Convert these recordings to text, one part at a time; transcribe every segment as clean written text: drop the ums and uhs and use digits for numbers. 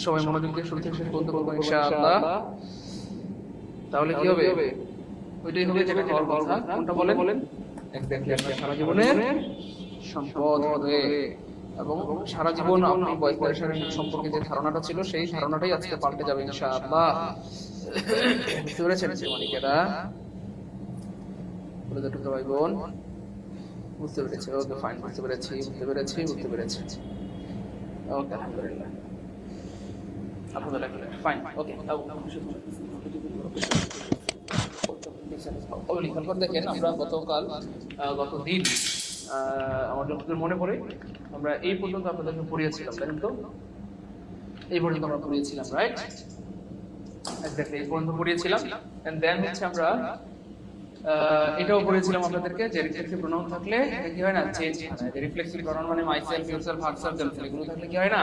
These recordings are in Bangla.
সবাই মনোযোগ দিয়ে শুরু থেকে শেষ পর্যন্ত করবো ইনশাআল্লাহ। তাহলে কি হবে? ওইটাই হবে যেটা হওয়ার কথা। কোনটা বলেন? এক্স্যাক্টলি, আপনার সারা জীবনের সম্পদ হবে। এবং সারা জীবন আপনি বয়স সম্পর্কে যে ধারণাটা ছিল সেই ধারণাটাই আজকে পাল্টে যাবে ইনশাআল্লাহ। বুঝতে পেরেছেন মানিকেরা? বলে দুটো ভাই বোন বুঝতে পেরেছি? ওকে ফাইন, বুঝতে পেরেছি। ওকে আলহামদুলিল্লাহ, ফাইন, ওকে। দেখেন আমরা গত দিন আমার যতদূর মনে পড়ে আমরা এই পর্যন্ত আপনাদেরকে পড়িয়েছিলাম, দেখেন তো এই পর্যন্ত আমরা পড়িয়েছিলাম, রাইট? এক্স্যাক্টলি এই পর্যন্ত পড়িয়েছিলাম। এন্ড দেন হচ্ছে আমরা এটাও পড়েছিলাম আপনাদেরকে যে রিফ্লেক্সিভ প্রোনাউন থাকলে কি হয় না, চেঞ্জ হয় না। রিফ্লেক্সিভ প্রোনাউন মানে myself, yourself, herself, themselves, এগুলো থাকলে কি হয় না,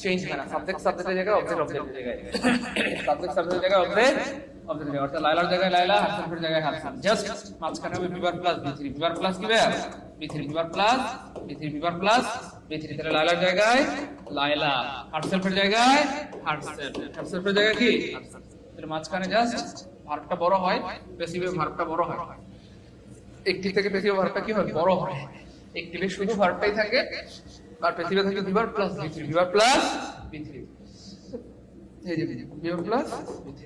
চেঞ্জ হয় না। সাবজেক্ট সাবজেক্টের জায়গায় অবজেক্ট অবজেক্টের জায়গায়, সাবজেক্ট সাবজেক্টের জায়গায় অবজেক্ট অবজেক্টের জায়গায়, অর্থাৎ লাইলার জায়গায় লাইলা, হারসেলফের জায়গায় হারসেলফ। জাস্ট মাঝখানে হবে বিভার প্লাস বি3, বিভার প্লাস কি ভাই বি3, বিভার প্লাস বি3, বিভার প্লাস বি3। তাহলে লাইলার জায়গায় লাইলা, হারসেলফের জায়গায় হারসেলফ, হারসেলফের জায়গায় কি হারসেলফ। তাহলে মাঝখানে জাস্ট ভার্বটা বড় হয়, প্যাসিভের ভার্বটা বড় হয়। একটিভ থেকে প্যাসিভ ভার্বটা কি হয়, বড় হয়। একটিভে শুধু ভার্বটাই থাকে আর প্যাসিভে থাকে বিভার প্লাস বি3, বিভার প্লাস বি3, এই যে বিভার প্লাস বি3।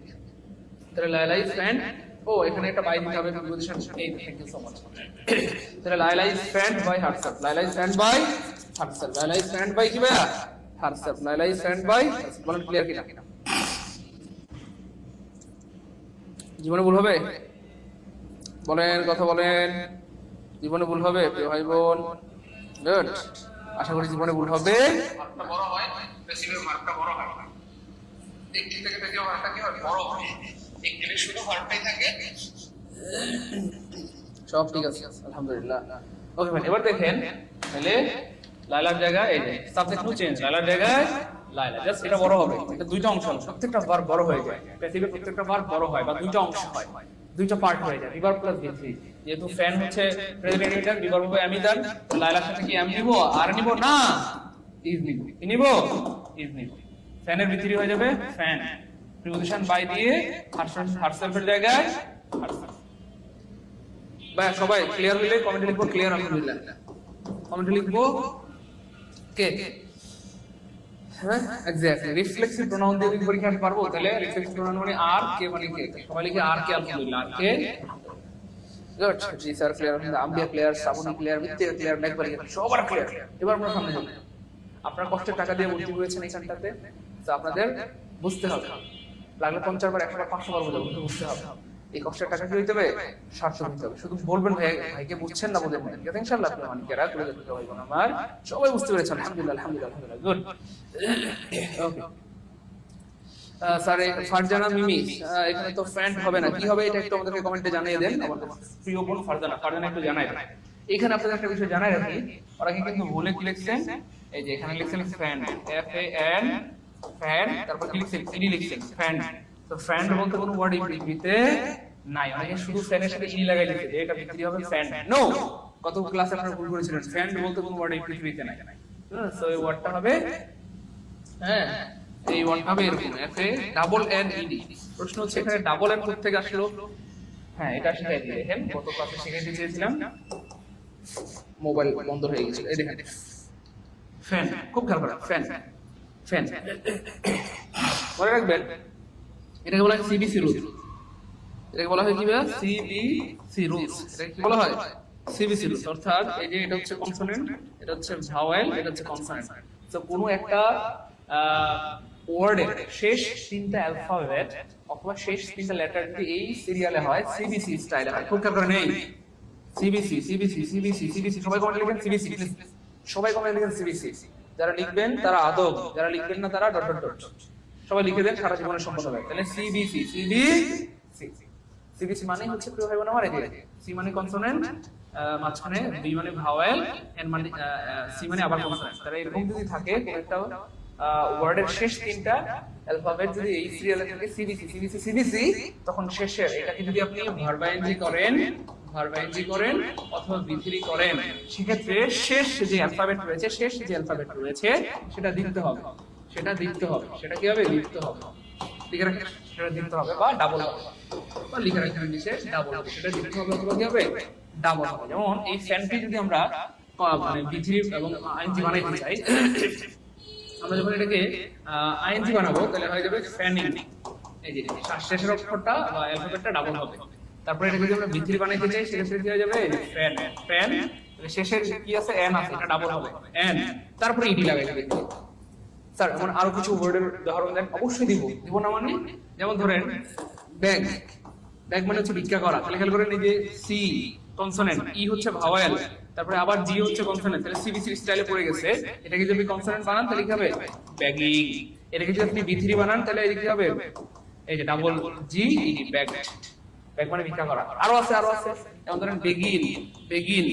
তাহলে লাইলা ইজ ফ্যান্ড, ও এখানে একটা বাই দিতে হবে প্রিপোজিশন, এই থ্যাংক ইউ সো মাচ। তাহলে Laila is fanned by herself, Laila is fanned by herself, Laila is fanned by কি ভাই herself, Laila is fanned by herself. বলেন ক্লিয়ার কিনা? জীবনে ভুল হবে? বলেন, কথা বলেন। জীবনে ভুল হবে প্রিয় ভাই বোন? গুড, আশা করি জীবনে ভুল হবে। ভার্বটা বড় হয়, প্যাসিভের ভার্বটা বড় হয়। একটিভ থেকে প্যাসিভ ভার্বটা কি হয়, বড় হয়। একটিভে শুধু ভার্বটাই থাকে। সব ঠিক আছে আলহামদুলিল্লাহ। ওকে ভাই, এবার দেখেন তাহলে লাইলার জায়গায় এই যে সাবজেক্ট নো চেঞ্জ, লাইলার জায়গায় লাইলা, জাস্ট এটা বড় হবে। এটা দুইটা অংশ, প্রত্যেকটা ভার্ব বড় হয়ে যায়। প্যাসিভে প্রত্যেকটা ভার্ব বড় হয় বা দুইটা অংশ হয়, দুইটা পার্ট হয়ে যায়, বিভার প্লাস বি3। যেহেতু ফ্যান হচ্ছে প্রেজেন্ট ইনডিফিনিট, বিভার হবে আমি দান, লাইলার সাথে কি এম নিব আর নিব না, ইজ নিব। কি নিব? ইজ নিব। ফ্যানের বি3 হয়ে যাবে ফ্যান, প্রিপোজিশন বাই দিয়ে হারসেলফের জায়গায় হারসেলফ। ভাই সবাই ক্লিয়ার হইলে কমেন্টে লিখবো ক্লিয়ার আলহামদুলিল্লাহ। কমেন্টে লিখবো কে? হ্যাঁ এক্স্যাক্টলি। রিফ্লেক্সিভ প্রোনাউন দিয়ে যদি পরীক্ষা পারবো, তাহলে রিফ্লেক্সিভ প্রোনাউন মানে আর কে, মানে কে। সবাই লিখে আর কে আলহামদুলিল্লাহ, আর কে। গুড, জি sir clear, Ambia clear, Srabani clear, Mittir clear, Nekbar clear, সবার ক্লিয়ার। এবার আমরা সামনে যাবো। আপনারা কষ্টের টাকা দিয়ে ভর্তি হয়েছেন এইখানটাতে, তো আপনাদের বুঝতে হবে। লাগলে 50 বার 100 বার 500 বার বোঝাবো, কিন্তু বুঝতে হবে। এই কষ্টের টাকা কি হইতে হবে, সার্থক হইতে হবে। শুধু বলবেন ভাই, ভাইকে বুঝছেন না, বোঝেন না, ঠিক আছে ইনশাআল্লাহ। আপনি মানিকেরা করে দেখতে হবে আমার, সবাই বুঝতে পেরেছেন আলহামদুলিল্লাহ, আলহামদুলিল্লাহ, আলহামদুলিল্লাহ, গুড। ওকে স্যার, ফারজানা মিমি, এখানে তো ফ্যান্ড হবে না, কি হবে এটা একটু আমাদেরকে কমেন্টে জানিয়ে দেন। আমাদের প্রিয় বোন ফারজানা, ফারজানা একটু জানাই দেন। এখানে আপনাদের একটা বিষয় জানাই রাখি, ওরা কিন্তু ভুলে কি লিখছেন, এই যে এখানে লিখছেন fan, F A N, fan, তারপর কি লিখছেন, ইনি লিখছেন ফ্যান। তো ফ্যান বলতে কোনো ওয়ার্ড এই পৃথিবীতে নাই, অনেকে শুধু ফ্যানের সাথে ইনি লাগাই লিখে যে এটা বিক্রি হবে ফ্যান। নো, কত ক্লাসে আপনারা ভুল করেছিলেন, ফ্যান বলতে কোনো ওয়ার্ড এই পৃথিবীতে নাই। সো এই ওয়ার্ডটা হবে, হ্যাঁ এই ওয়ার্ডটা হবে এরকম, এফ এ ডাবল এন ই ডি। প্রশ্ন হচ্ছে এখানে ডাবল এন কোথা থেকে আসলো? হ্যাঁ এটা শিখাই দিয়ে দেখেন, গত ক্লাসে শিখাইতে চেয়েছিলাম, মোবাইল বন্ধ হয়ে গেছিল। এই দেখেন ফ্যান, খুব খেয়াল করেন, ফ্যান ফ্যান মনে রাখবেন, এটাকে বলা হয় সিবিসি রুল। এটাকে বলা হয় কি ভাই, সিবিসি রুলস। এটাকে কি বলা হয়, সিবিসি রুলস। অর্থাৎ এই যে এটা হচ্ছে কনসোনেন্ট, এটা হচ্ছে ভাওয়েল, এটা হচ্ছে কনসোনেন্ট। তো কোনো একটা ওয়ার্ডের শেষ তিনটা অ্যালফাবেট অথবা শেষ তিনটা লেটার যদি এই সিরিয়ালে হয়, সিবিসি স্টাইলে হয়। খুব খেয়াল করেন, এই সিবিসি সিবিসি সিবিসি সিবিসি, সবাই কমেন্ট লিখবেন সিবিসি, সবাই কমেন্ট লিখবেন সিবিসি। যারা লিখবেন তারা আদব, যারা লিখবেন না তারা ডট ডট ডট। সবাই লিখে দেন, সারা জীবনের সম্পদ হবে। তাহলে সিবিসি, সিবিসি, সিবিসি মানে হচ্ছে প্রিয় ভাই বোন আমার, এই সি মানে কনসোনেন্ট, মাঝখানে বি মানে ভাওয়েল, এন মানে সি মানে আবার কনসোনেন্ট। তাহলে এরকম যদি থাকে কোন একটা ওয়ার্ডের শেষ তিনটা অ্যালফাবেট যদি এই সিরিয়ালে থাকে সিবিসি সিবিসি সিবিসি, তখন শেষের এটাকে যদি আপনি ভার্বাইনজি করেন, ভার্বাইনজি করেন অথবা বি3 করেন, সেক্ষেত্রে শেষ যে অ্যালফাবেট রয়েছে, শেষ যে অ্যালফাবেট রয়েছে সেটা দিতে হবে। সেটা লিখতে হবে। সেটা কি হবে? লিখতে হবে। লিখে রাখেন, সেটা লিখতে হবে বা ডাবল হবে, বা লিখে রাখেন নিচে ডাবল হবে, সেটা লিখতে হবে অথবা কি হবে? ডাবল হবে। যেমন এই ফ্যানটি যদি আমরা মানে পৃথিবী এবং আইএনজি বানাইতে চাই, আমরা যখন এটাকে আইএনজি বানাবো তাহলে হয়ে যাবে ফ্যানিং। এই যে শেষের অক্ষরটা বা অ্যালফাবেটটা ডাবল হবে। তারপরে এটাকে যদি আমরা ভিতরি বানাইতে চাই সেক্ষেত্রে কি হয়ে যাবে? ফ্যান। ফ্যান শেষের কি আছে? এন আছে, এটা ডাবল হবে এন। তারপরে ইডি লাগাই দিবে। স্যার এমন আরো কিছু ওয়ার্ডের উদাহরণ দেন। অবশ্যই দিব, দিব না মানে? যেমন ধরেন ব্যাগ। ব্যাগ মানে হচ্ছে ভিক্ষা করা। তাহলে খেয়াল করেন এই যে সি কনসোনেন্ট, ই হচ্ছে ভাওয়েল, তারপরে আবার জি হচ্ছে কনসোনেন্ট, তাহলে সিবিসি স্টাইলে পড়ে গেছে। এটাকে যদি কনসোনেন্ট বানান তাহলে কি হবে? ব্যাগিং। এটাকে যদি আপনি বিথিরি বানান তাহলে এই কি হবে? এই যে ডাবল জি ইডি, ব্যাগ। ব্যাগ মানে ভিক্ষা করা। আরো আছে, আরো আছে। যেমন ধরেন বেগিন। বেগিন,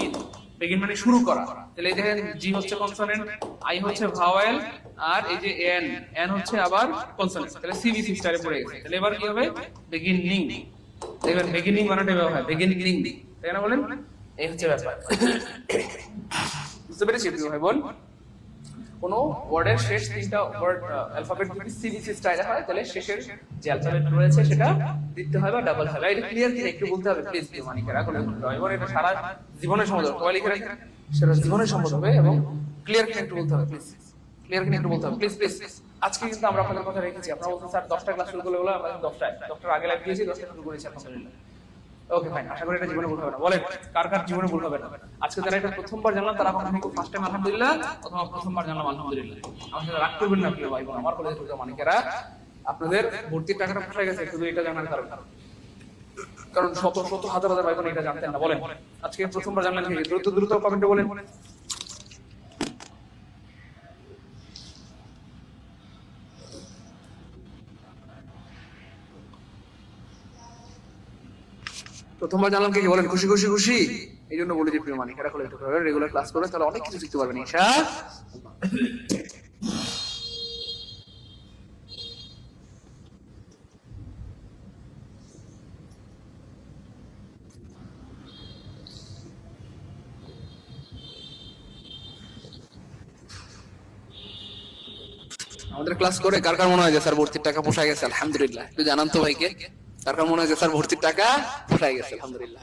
বেগিন মানে শুরু করা। তাহলে এই দেখেন জি হচ্ছে কনসোনেন্ট, আই হচ্ছে ভাওয়েল, আর এই যে এন, এন হচ্ছে আবার কনসোনেন্ট, তাহলে সিবিসি স্টাইলে পড়ে গেছে। তাহলে এবার কি হবে? বিগিনিং। দেখবেন বিগিনিং বানাতে ব্যবহার হয় বিগিনিং, তাই না? বলেন এই হচ্ছে ব্যাপার। বুঝতে পেরেছি ভাই বোন? কোন ওয়ার্ডের শেষ তিনটা ওয়ার্ড অ্যালফাবেট যদি সিবিসি স্টাইলে হয় তাহলে শেষের যে অ্যালফাবেট রয়েছে সেটা দিতে হয় বা ডাবল হবে। এটা ক্লিয়ার কি একটু বলতে হবে প্লিজ প্লিজ, মানিকেরা করে এবার এটা সারা জীবনের সম্বন্ধে সবাই লিখে রাখেন, সেটা জীবনের সম্বন্ধে হবে এবং ক্লিয়ার কি একটু বলতে হবে প্লিজ, ক্লিয়ার কি একটু বলতে হবে প্লিজ প্লিজ। আজকে কিন্তু আমরা আপনাদের কথা রেখেছি, আপনারা বলছেন স্যার 10টা ক্লাস শুরু করলে বলে আমরা 10টার আগে লাইভ দিয়েছি, 10টা শুরু করেছি আলহামদুলিল্লাহ। ওকে ফাইন, আশা করি এটা জীবনে ভুল হবে না। বলেন কার কার জীবনে ভুল হবে না? আজকে যারা এটা প্রথমবার জানলাম তারা কখনো ফার্স্ট টাইম আলহামদুলিল্লাহ অথবা প্রথমবার জানলাম আলহামদুলিল্লাহ। আমার সাথে রাগ করবেন না প্রিয় ভাই বোন, আমার কলেজে পড়তে মানিকেরা, আপনাদের ভর্তির টাকাটা পোষায় গেছে শুধু এটা জানার কারণে, কারণ শত শত হাজার হাজার ভাই বোন এটা জানতেন না। বলেন আজকে প্রথমবার জানলেন কি? দ্রুত দ্রুত কমেন্টে বলেন। প্রথমবার জানলাম কি বলেন? খুশি খুশি খুশি। এই জন্য বলি যে প্রিয় মানিক এরা কলেজ রেগুলার ক্লাস করবেন তাহলে অনেক কিছু শিখতে পারবেন ইনশাআল্লাহ। আমাদের ক্লাস করে কার কার মনে হয় যে স্যার ভর্তির টাকা পোষায় গেছে? আলহামদুলিল্লাহ একটু জানান তো ভাইকে, কার কার মনে হয় যে স্যার ভর্তির টাকা পোষায় গেছে? আলহামদুলিল্লাহ।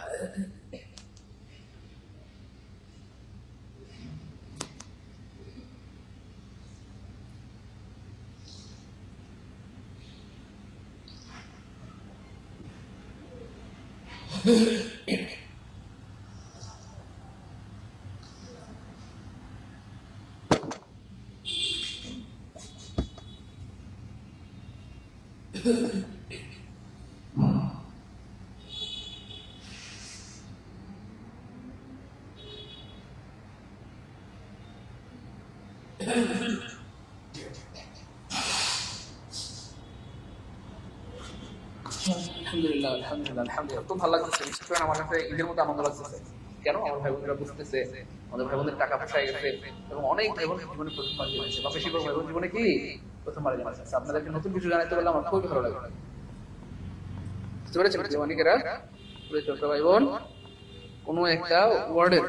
আলহামদুলিল্লাহ আলহামদুলিল্লাহ আলহামদুলিল্লাহ, খুব ভালো লাগছে। বিশেষ করে আমার কাছে ঈদের মতো আনন্দ লাগতেছে। কেন? আমার ভাই বোনেরা বুঝতেছে আমাদের ভাই বোনদের টাকা পোষায় গেছে এবং অনেক ভাই বোন জীবনে প্রথমবার জেনেছে বা বেশিরভাগ ভাই বোন জীবনে কি প্রথমবার জেনেছে। আপনাদেরকে নতুন কিছু জানাতে পারলে আমার খুবই ভালো লাগে। বুঝতে পেরেছেন অনেকেরা? ছোট ভাই বোন কোনো একটা ওয়ার্ডের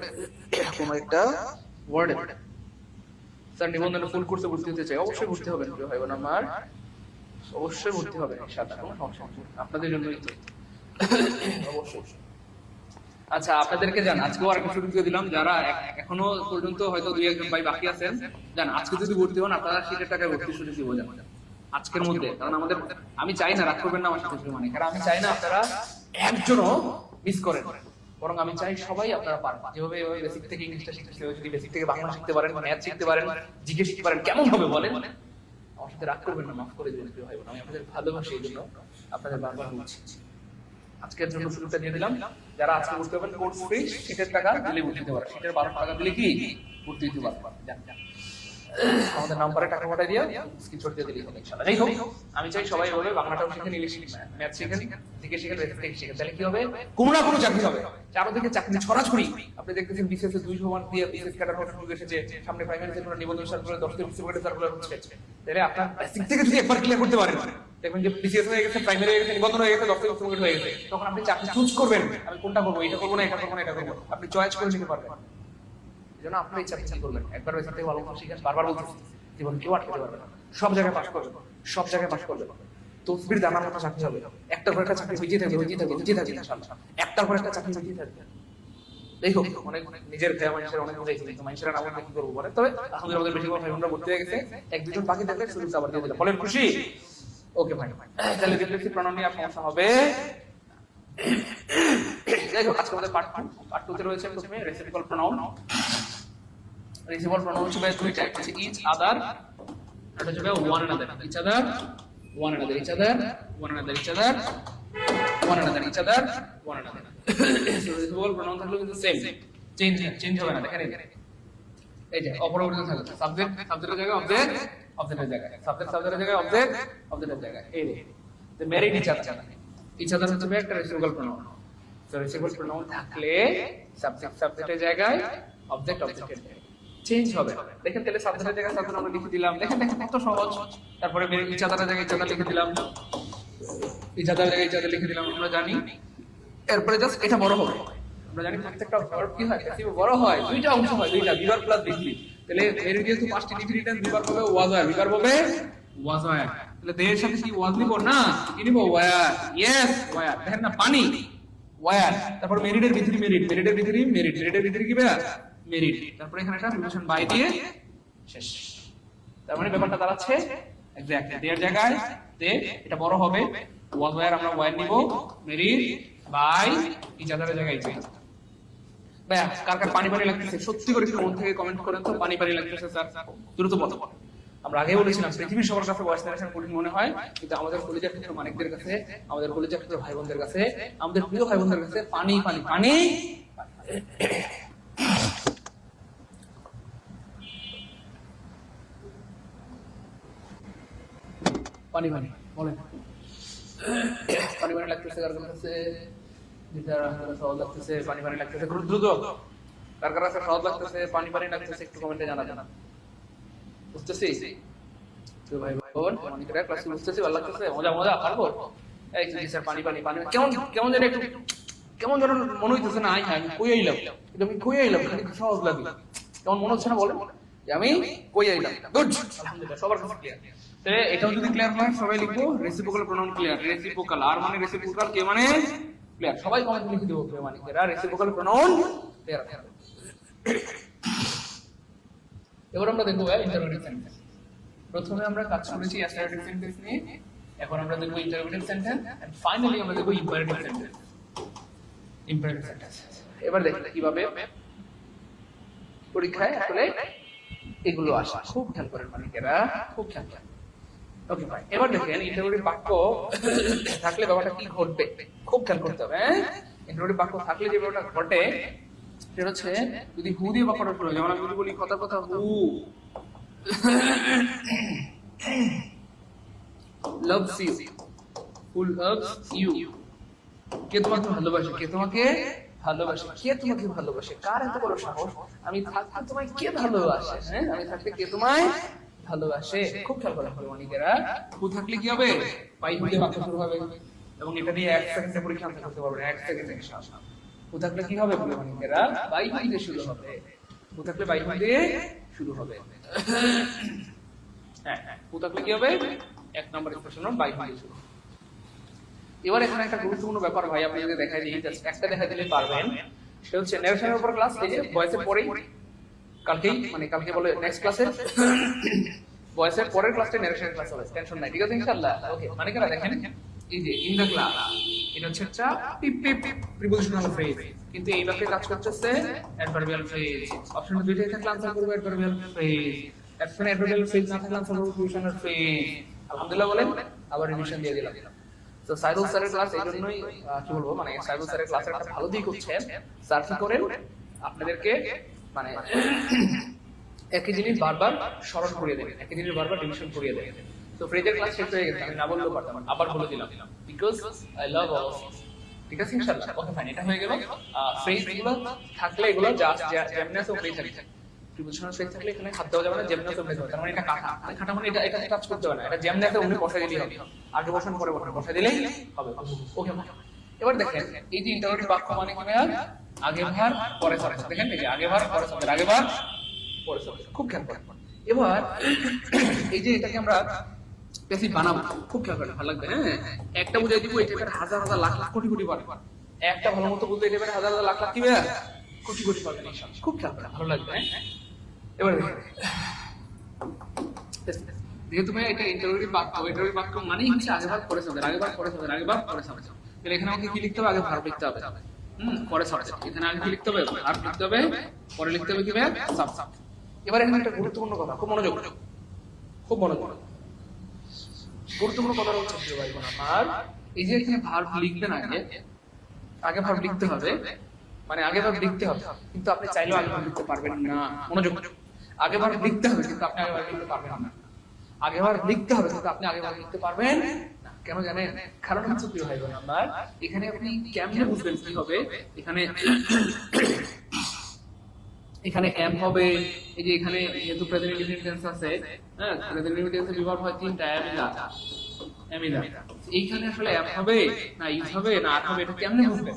স্যার নিবন্ধনে ফুল কোর্সে ভর্তি হতে চাই, অবশ্যই ভর্তি হবেন প্রিয় ভাই বোন আমার, অবশ্যই ভর্তি হবে ইনশাআল্লাহ, কোনো সমস্যা নেই, আপনাদের জন্যই তো অবশ্যই। আচ্ছা আপনাদেরকে জান আজকেও আরেকটা সুযোগ দিয়ে দিলাম, যারা এখনো পর্যন্ত হয়তো 2-1 ভাই বাকি আছেন, জান আজকে যদি ভর্তি হন আপনারা শীতের টাকায় ভর্তির সুযোগ দিব জান আজকের মধ্যে। কারণ আমাদের, আমি চাই না, রাগ করবেন না আমার সাথে মানে, কারণ আমি চাই না আপনারা একজনও মিস করেন, বরং আমি চাই সবাই আপনারা পারবেন। যেভাবে বেসিক থেকে ইংলিশটা শিখতে হবে, যদি বেসিক থেকে বাংলা শিখতে পারেন, ম্যাথ শিখতে পারেন, জিকে শিখতে পারেন, কেমন হবে বলেন? আমার সাথে রাগ করবেন না, মাফ করে দেবেন প্রিয় ভাই বোন, আমি আপনাদের ভালোবাসি, এই জন্য আপনাদের বারবার বলছি। আজকের জন্য সুযোগটা দিয়ে দিলাম, যারা আজকে বুঝতে পারবেন কোর্স ফ্রি, শীতের টাকা দিলে ভর্তি দিতে পারেন, শীতের 12 টাকা দিলে কি ভর্তি দিতে পারবেন। আমাদের নাম্বারে টাকা পাঠিয়ে দিয়ে স্ক্রিনশট দিয়ে দিলেই হবে ইনশাআল্লাহ। যাই হোক, আমি চাই সবাই বলে বাংলাটাও শিখেন, ইংলিশ শিখেন, ম্যাথ শিখেন, জিকে শিখেন, রেসপেক্ট শিখেন, তাহলে কি হবে? কোনো না কোনো চাকরি হবে। চারদিকে চাকরি ছড়াছড়ি। আপনি দেখতেছেন বিসিএস এ 200 মার্ক দিয়ে বিসিএস ক্যাডার হওয়ার সুযোগ এসেছে, সামনে প্রাইমারি সেক্টরে নিবন্ধন সার্কুলার 10 থেকে 20 পয়েন্টের সার্কুলার হচ্ছে। তাহলে আপনার বেসিক থেকে যদি একবার ক্লিয়ার করতে পারেন, দেখবেন যে বিসিএস হয়ে গেছে, প্রাইমারি হয়ে গেছে, নিবন্ধন হয়ে গেছে, 10 থেকে 20 পয়েন্ট হয়ে গেছে, তখন আপনি চাকরি চুজ করবেন, আমি কোনটা করব, এটা করব না এটা করব না এটা করব, আপনি চয়েস করে নিতে পারবেন। এজন্য আপনি এই চাকরি করবেন, একবার বেসিক থেকে ভালো শিখেন, বারবার বলতেছি, জীবন কেউ আটকাতে পারবে না। সব জায়গায় পাস করবে, সব জায়গায় পাস করবে। তসবির জানার মতো চাকরি হবে, একটার পর একটা চাকরি হইতে থাকবে, হইতে থাকবে, হইতে থাকবে ইনশাআল্লাহ, একটার পর একটা চাকরি হইতে থাকবে। দেখো অনেক নিজের ভাই মানুষের অনেক মজা হয়েছে, মানুষের আবার কি করবো বলে। তবে আলহামদুলিল্লাহ আমাদের বেশিরভাগ ভাই বোনরা ভর্তি হয়ে গেছে, এক দুজন বাকি থাকলে সুযোগ আবার দিয়ে দিলাম। বলেন খুশি? ওকে ভাই, তাহলে রিফ্লেক্সিভ প্রনাউন নিয়ে আর সমস্যা হবে। যাই হোক, আজকে আমাদের পার্ট 2 তে রয়েছে প্রথমে রেসিপ্রোকাল প্রনাউন। রেসিপ্রোকাল প্রনাউন হচ্ছে দুই টাইপ, আছে ইচ আদার, আর হচ্ছে one another. Each other, one another, each other, one another, each other, one another, each other, one another. So reciprocal pronoun থাকলে কিন্তু সেম, চেঞ্জ হবে না। দেখেন এই যে অপরিবর্তিত থাকবে, সাবজেক্ট সাবজেক্টের জায়গায় অবজেক্ট, অবজেক্টের জায়গায় সাবজেক্ট, সাবজেক্টের জায়গায় অবজেক্ট, অবজেক্টের জায়গায়। এই রে the married each other, each other হচ্ছে একটা reciprocal pronoun. So reciprocal pronoun থাকলে সাবজেক্ট সাবজেক্টের জায়গায়, অবজেক্ট অবজেক্টের জায়গায় চেঞ্জ হবে। দেখেন তাহলে সাবজেক্টের জায়গায় সাবজেক্ট আমরা লিখে দিলাম, দেখেন দেখেন কত সহজ। তারপরে ইচ আদারের জায়গায় ইচ আদার লিখে দিলাম, ইচ আদারের জায়গায় ইচ আদার লিখে দিলাম, আমরা জানি। এরপরে জাস্ট এটা বড় হবে, আমরা জানি প্রত্যেকটা ভার্ব কি হয়, প্যাসিভ বড় হয়, দুইটা অংশ হয়, দুইটা বিভার প্লাস বিধি। তাহলে মেরিড যেহেতু পাঁচটি ডিগ্রি টেন্স, বিভার হবে ওয়াজ হয়, বিভার হবে ওয়াজ হয়। তাহলে দেহের সাথে কি ওয়াজ নিব না, কি নিব ওয়ার। ইয়েস ওয়ার, দেখেন না পানি ওয়ার। তারপর মেরিডের ভিতরি মেরিড, মেরিডের ভিতরি মেরিড, মেরিডের ভিতরি কি ভাইয়া মেরিড। তারপর এখানে একটা প্রিপোজিশন বাই দিয়ে শেষ। তার মানে ব্যাপারটা দাঁড়াচ্ছে এক্স্যাক্টলি দেহের জায়গায় দে, এটা বড় হবে ওয়াজ ওয়ার, আমরা ওয়ার নিব, মেরিড বাই ইচ আদারের জায়গায় ইচ আদার। ভাইয়া কার কার পানি পানি লাগতেছে সত্যি করে একটু মন থেকে কমেন্ট করেন তো, পানি পানি লাগতেছে স্যার দ্রুত বলো। আমরা আগে বলেছিলাম পৃথিবীর সবার কাছে ভয়েস জেনারেশন কঠিন মনে হয়, কিন্তু আমাদের কলেজের ক্ষেত্রে মানিকদের কাছে, আমাদের কলেজের ক্ষেত্রে ভাই বোনদের কাছে, আমাদের প্রিয় ভাই বোনদের কাছে পানি পানি পানি পানি পানি বলেন। পানি পানি লাগতেছে কার কাছে, যেটা সহজ লাগতেছে পানি পানি লাগতেছে দ্রুত, কার কার কাছে সহজ লাগতেছে পানি পানি লাগতেছে একটু কমেন্টে জানাবেন। বুঝতেছি তো ভাই বোন, অনেকটা ক্লাস বুঝতেছি, ভালো লাগতেছে, মজা মজা পারবো। এই স্যার পানি পানি পানি কেমন কেমন যেন একটু কেমন যেন মনে হইতেছে না, আমি কই আইলাম, কিন্তু আমি কই আইলাম খালি সহজ লাগে, কেমন মনে হচ্ছে না বলেন যে আমি কই আইলাম। গুড, আলহামদুলিল্লাহ সবার কাছে ক্লিয়ার। তাহলে এটাও যদি ক্লিয়ার হয় সবাই লিখবো রেসিপ্রোকাল প্রনাউন ক্লিয়ার। রেসিপ্রোকাল আর মানে রেসিপ্রোকাল, কে মানে ক্লিয়ার, সবাই কমেন্ট লিখে দেবো কে মানে এরা রেসিপ্রোকাল প্রনাউন ক্লিয়ার। এবার আমরা দেখবো ইন্টারোগেটিভ সেন্টেন্স। প্রথমে আমরা কাজ করেছি অ্যাসার্টিভ সেন্টেন্স নিয়ে, এখন আমরা দেখবো ইন্টারোগেটিভ সেন্টেন্স, এন্ড ফাইনালি আমরা দেখবো ইম্পারেটিভ সেন্টেন্স। ইম্পারেটিভ সেন্টেন্স এবার দেখুন কিভাবে পরীক্ষায় আসলে এগুলো আসে, খুব খেয়াল করেন মানিকেরা, খুব খেয়াল করেন। ওকে ভাই, এবার দেখেন ইন্টারোগেটিভ বাক্য থাকলে ব্যাপারটা কি ঘটবে খুব খেয়াল করতে হবে। ইন্টারোগেটিভ বাক্য থাকলে যে ব্যাপারটা ঘটে সেটা হচ্ছে যদি হু দিয়ে বাক্যটা শুরু হয়, যেমন আমি যদি বলি কথা কথা হু loves you, who loves you, কে তোমাকে ভালোবাসে, কে তোমাকে ভালোবাসে, কে তোমাকে ভালোবাসে, কার এত বড় সাহস, আমি থাকতে তোমায় কে ভালোবাসে, হ্যাঁ আমি থাকতে কে তোমায় ভালোবাসে। খুব খেয়াল করা হবে মানিকেরা, হু থাকলে কি হবে বাই হু দিয়ে বাক্য শুরু হবে, এবং এটা নিয়ে 1 সেকেন্ডে পরীক্ষা আনসার করতে পারবেন, 1 সেকেন্ডে ইনশাআল্লাহ। হু থাকলে কি হবে বলে মানিকেরা, বাই হু দিয়ে শুরু হবে, হু থাকলে বাই হু দিয়ে শুরু হবে। হ্যাঁ হু থাকলে কি হবে 1 নম্বর এক্সপ্রেশন বাই হু দিয়ে শুরু। এবার এখানে একটা গুরুত্বপূর্ণ ব্যাপার ভাই, আপনি যদি দেখাই দিই, জাস্ট একটা দেখাই দিলে পারবেন। সেটা হচ্ছে ন্যারেশনের উপর ক্লাস, এই যে ভয়েসের পরেই কালকেই মানে কালকে বলে নেক্সট ক্লাসে ভয়েসের পরের ক্লাসটা ন্যারেশনের ক্লাস হবে, টেনশন নাই, ঠিক আছে ইনশাআল্লাহ। ওকে মানে কেন দেখেন এই যে ইন দ্য ক্লাস, এটা হচ্ছে একটা প্রিপোজিশনাল ফ্রেজ, কিন্তু এই বাক্যে কাজ করতেছে অ্যাডভার্বিয়াল ফ্রেজ। অপশন দুইটাই থাকলে আনসার করব অ্যাডভার্বিয়াল ফ্রেজ, অপশনে অ্যাডভার্বিয়াল ফ্রেজ না থাকলে আনসার করব প্রিপোজিশনাল ফ্রেজ। আলহামদুলিল্লাহ বলেন, আবার রিভিশন দিয়ে দিলাম। তো সাইদুল স্যারের ক্লাস এই জন্যই কি বলবো, মানে সাইদুল স্যারের ক্লাসের একটা ভালো দিক হচ্ছে স্যার কি করেন আপনাদেরকে মানে একই জিনিস বারবার স্মরণ করিয়ে দেবেন, একই জিনিস বারবার রিভিশন করিয়ে দেবেন। তো ফ্রেজের ক্লাস শেষ হয়ে গেছে, আমি না বললেও পারতাম, আবার বলে দিলাম because I love all of you, ঠিক আছে ইনশাআল্লাহ। ওকে ফাইন, এটা হয়ে গেল। ফ্রেজ গুলো থাকলে এগুলো জাস্ট যেমনি আছে ওকেই থাকে, প্রিপোজিশনাল ফ্রেজ থাকলে এখানে হাত দেওয়া যাবে না, যেমনি আছে ওকেই হবে, তার মানে এটা কাটা, কাটা মানে এটা টাচ করতে হবে না, এটা যেমনি আছে ওমনি বসাই দিলেই হবে, আগে বসান পরে বসাই দিলেই হবে। ওকে এবার দেখেন এই যে ইন্টারোগেটিভ বাক্য মানে কি ভাই, আগে ভার পরে সাবজেক্ট, দেখেন এই যে আগে ভার পরে সাবজেক্ট, আগে ভার পরে সাবজেক্ট, খুব খেয়াল করেন। এবার এই যে এটাকে আমরা প্যাসিভ বানাবো, খুব খেয়াল করে, ভালো লাগবে। হ্যাঁ, একটা বুঝাই দিব, এটা এবার হাজার হাজার লাখ লাখ কোটি কোটি বার, একটা ভালো মতো বুঝলে এটা এবার হাজার হাজার লাখ লাখ কি ভাইয়া কোটি কোটি পাবেন, খুব খেয়াল করে, ভালো লাগবে। হ্যাঁ, এবার যেহেতু ভাই এটা ইন্টারোগেটিভ বাক্য, ইন্টারোগেটিভ বাক্য মানেই হচ্ছে আগেবার পরে সাবজেক্ট, আগেবার পরে সাবজেক্ট, আগেবার পরে সাবজেক্ট। তাহলে এখানে আমাকে কি লিখতে হবে? আগে ভার্ব লিখতে হবে, পরে সাবজেক্ট। এখানে আগে কি লিখতে হবে? ভার্ব লিখতে হবে, পরে লিখতে হবে কি ভাই? সাবজেক্ট। এবার এখানে একটা গুরুত্বপূর্ণ কথা, খুব মনোযোগ, খুব মনোযোগ, গুরুত্বপূর্ণ কথা হচ্ছে প্রিয় ভাই বোন আমার, এই যে এখানে ভার্ব লিখবেন আগে, আগে ভার্ব লিখতে হবে, মানে আগে ভার্ব লিখতে হবে, কিন্তু আপনি চাইলেও আগে ভার্ব লিখতে পারবেন না। মনোযোগ, আগে ভার্ব লিখতে হবে কিন্তু আপনি আগে ভার্ব লিখতে পারবেন না। আগে ভার্ব লিখতে হবে কিন্তু আপনি আগে ভার্ব লিখতে পারবেন না। কেন জানেন? কারণ হচ্ছে প্রিয় ভাই বোন আমার, এখানে আপনি কেমনে বুঝবেন কি হবে? এখানে এখানে এম হবে, এই যে এখানে যেহেতু প্রেজেন্ট ইনডিফিনিট টেন্স আছে, হ্যাঁ, প্রেজেন্ট ইনডিফিনিট টেন্সের বিভাগ হয় তিনটা, এমিলা। এইখানে আসলে এম হবে না ইজ হবে না আর হবে, এটা কেমনে বুঝবেন?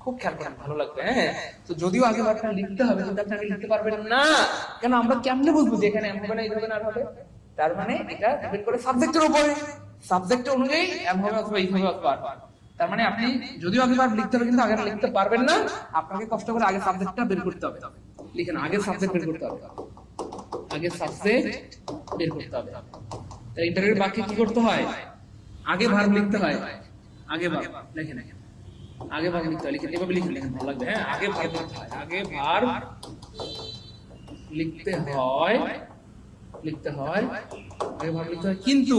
খুব খেয়াল করেন, ভালো লাগবে। হ্যাঁ, তো যদিও আগে ভার্বটা লিখতে হবে কিন্তু আপনি আগে লিখতে পারবেন না। কেন? আমরা কেমনে বুঝবো যে এখানে এম হবে না ইজ হবে না আর হবে? তার মানে এটা ডিপেন্ড করে সাবজেক্টের উপরে, সাবজেক্ট অনুযায়ী এম হবে অথবা ইজ হবে অথবা আর। তার মানে আপনি যদিও আগে ভার্ব লিখতে হবে কিন্তু আগে লিখতে পারবেন না, আপনাকে কষ্ট করে আগে সাবজেক্টটা বের করতে হবে। লিখেন, আগে সাবজেক্ট বের করতে হবে, আগে সাবজেক্ট বের করতে হবে। তাই ইন্টারভিউ বাক্যে কি করতে হয়? আগে ভার্ব লিখতে হয়, আগে ভার্ব লিখেন, আগে ভার্ব লিখতে হয়, লিখেন এভাবে লিখে লিখেন, ভালো লাগবে। হ্যাঁ, আগে ভার্ব লিখতে হয়, আগে ভার্ব লিখতে হয়, লিখতে হয়, আগে ভার্ব লিখতে হয়, কিন্তু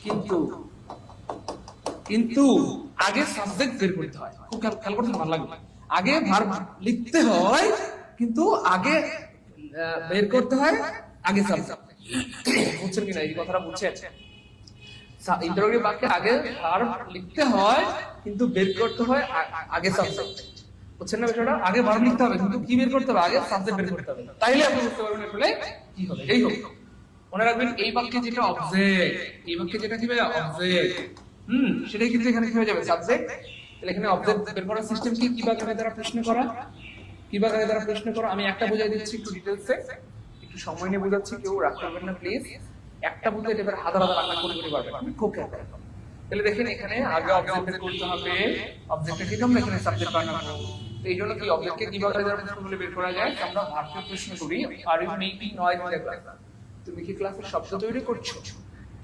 কিন্তু কিন্তু আগে সাবজেক্ট বের করতে হয়। খুব খেয়াল করতে ভালো লাগবে। আগে ভার্ব লিখতে হয় কিন্তু আগে বের করতে হয় আগে সাবজেক্ট। বুঝছেন কিনা এই কথাটা? বুঝছেন? ইন্টারোগেটিভ বাক্যে আগে ভার্ব লিখতে হয় কিন্তু বের করতে হয় আগে সাবজেক্ট। বুঝছেন না বিষয়টা? আগে ভার্ব লিখতে হবে কিন্তু কি বের করতে হবে? আগে সাবজেক্ট বের করতে হবে। তাইলে আপনি বুঝতে পারবেন আসলে কি হবে। এই হোক, মনে রাখবেন এই বাক্যে যেটা অবজেক্ট, এই বাক্যে যেটা কি হবে? অবজেক্ট, সেটাই কিন্তু এখানে কি হয়ে যাবে? সাবজেক্ট। তাহলে এখানে অবজেক্ট বের করার সিস্টেম কি? কি বাক্যের দ্বারা প্রশ্ন করা, কি বাক্যের দ্বারা প্রশ্ন করা। আমি একটা বুঝাই দিচ্ছি একটু ডিটেইলসে, একটু সময় নিয়ে বুঝাচ্ছি, কেউ রাগ করবেন না প্লিজ। একটা বুঝে এবার হাজার হাজার লাখ লাখ কোটি কোটি পারবেন, খুব খেয়াল করবেন। তাহলে দেখেন এখানে আগে অবজেক্ট বের করতে হবে, অবজেক্টে কি আমরা এখানে সাবজেক্ট বানাবো। তো এই জন্য কি অবজেক্টকে কি বাক্যের দ্বারা প্রশ্ন করলে বের করা যায়? আমরা ভার্বকে প্রশ্ন করি, are you making noise in the class. তুমি কি ক্লাসে শব্দ তৈরি করছো?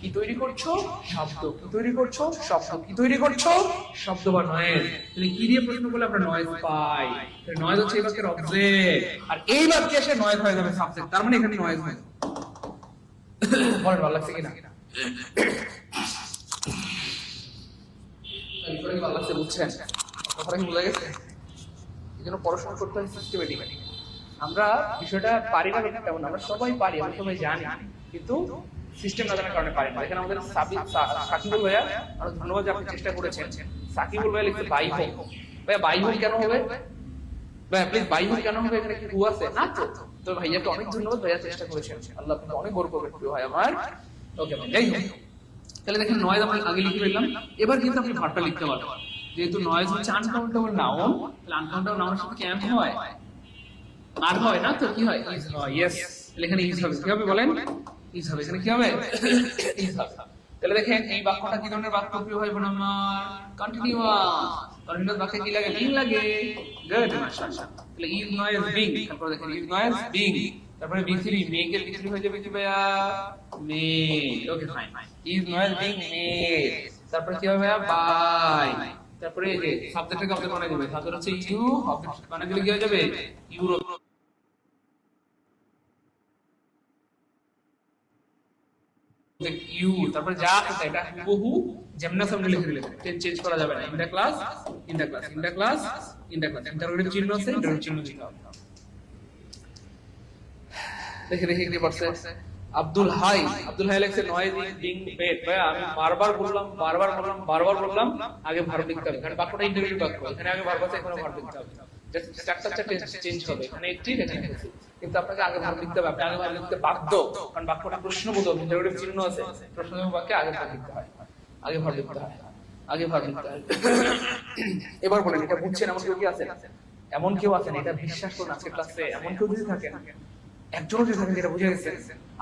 কি তৈরি করছো? শব্দ। কি তৈরি করছো? শব্দ। কি তৈরি করছো? শব্দ বা নয়েজ। তাহলে কি দিয়ে প্রশ্ন করলে আমরা নয়েজ পাই? তাহলে নয়েজ হচ্ছে এই বাক্যের অবজেক্ট, আর এই বাক্যে এসে নয়েজ হয়ে যাবে সাবজেক্ট। তার মানে এখানে নয়েজ হয়। বলেন ভালো লাগছে কিনা? ভালো লাগছে, বুঝছেন কথাটা কি বোঝা গেছে? এই জন্য পড়াশোনা করতে হয় সিস্টেমেটিক। আমরা বিষয়টা পারি না তেমন, আমরা সবাই পারি, আমরা সবাই জানি, কিন্তু সিস্টেম না জানার কারণে পারি না। এখানে আমাদের সাকিবুল ভাইয়া, আমরা ধন্যবাদ যে আপনি চেষ্টা করেছেন। সাকিবুল ভাইয়া লিখতে বাই হোক। ভাইয়া বাই হোক কেন হবে? ভাইয়া প্লিজ বাই হোক কেন হবে? এখানে কি হু আছে? না তো। তো ভাইয়াকে অনেক ধন্যবাদ, ভাইয়া চেষ্টা করেছেন, আল্লাহ আপনাকে অনেক বড় করবে প্রিয় ভাই আমার। ওকে ভাই, যাই হোক, তাহলে দেখেন নয়েজ আমরা আগে লিখে ফেললাম। এবার কিন্তু আপনি ভার্বটা লিখতে পারবেন। যেহেতু নয়েজ হচ্ছে আনকাউন্টেবল নাউন, তাহলে আনকাউন্টেবল নাউনের সাথে কি এম হয়? আর হয় না তো কি হয়? ইজ হয়। ইয়েস, তাহলে এখানে ইজ হবে। কি হবে বলেন? ইজ হবে। এখানে কি হবে? ইজ হবে। তাহলে দেখেন এই বাক্যটা কি ধরনের বাক্য প্রিয় ভাই বোন আমার? কন্টিনিউয়াস। কন্টিনিউয়াস বাক্যে কি লাগে? বিং লাগে। গুড, মাশাআল্লাহ। তাহলে ইজ নয়েজ বিং, তারপর দেখেন ইজ নয়েজ বিং, তারপরে বি3 মেক এর বি3 হয়ে যাবে কি ভাইয়া? Made. Okay fine. Is noise being made, তারপর কি হবে ভাইয়া? বাই, তারপরে এই যে সাবজেক্টকে অবজেক্ট বানাই দিবে। সাবজেক্ট হচ্ছে ইউ, অবজেক্ট বানাই দিলে কি হয়ে যাবে? ইউরো। ইউ, তারপরে যা আছে এটা হুবহু যেমন সামনে লিখে দিলে, চেঞ্জ করা যাবে না। In the class, in the class, in the class, in the class. Interrogative চিহ্ন আছে, ইন্টারোগেটিভ চিহ্ন দিতে হবে। দেখে দেখে কি পারছে? আব্দুল হাই, আব্দুল হাই লেখছে নয়েজ ইজ বিং মেড। ভাই আমি বারবার বললাম, আগে ভার্ব লিখতে হবে, কারণ বাক্যটা ইন্টারোগেটিভ বাক্য, এখানে আগে ভার্ব আছে, এখানে ভার্ব লিখতে হবে। জাস্ট স্ট্রাকচারটা চেঞ্জ হবে, এখানে একটি, এখানে একটি, কিন্তু আপনাকে আগে ভার্ব লিখতে হবে। আপনি আগে ভার্ব লিখতে বাধ্য, কারণ বাক্যটা প্রশ্নবোধক, ইন্টারোগেটিভ চিহ্ন আছে। প্রশ্নবোধক বাক্যে আগে ভার্ব লিখতে হয়, আগে ভার্ব লিখতে হয়, আগে ভার্ব লিখতে হয়। এবার বলেন, এটা বুঝছেন? এমন কেউ কি আছেন? এমন কেউ আছেন? এটা বিশ্বাস করুন, আজকে ক্লাসে এমন কেউ যদি থাকেন একজনও যদি থাকেন যেটা বুঝে গেছেন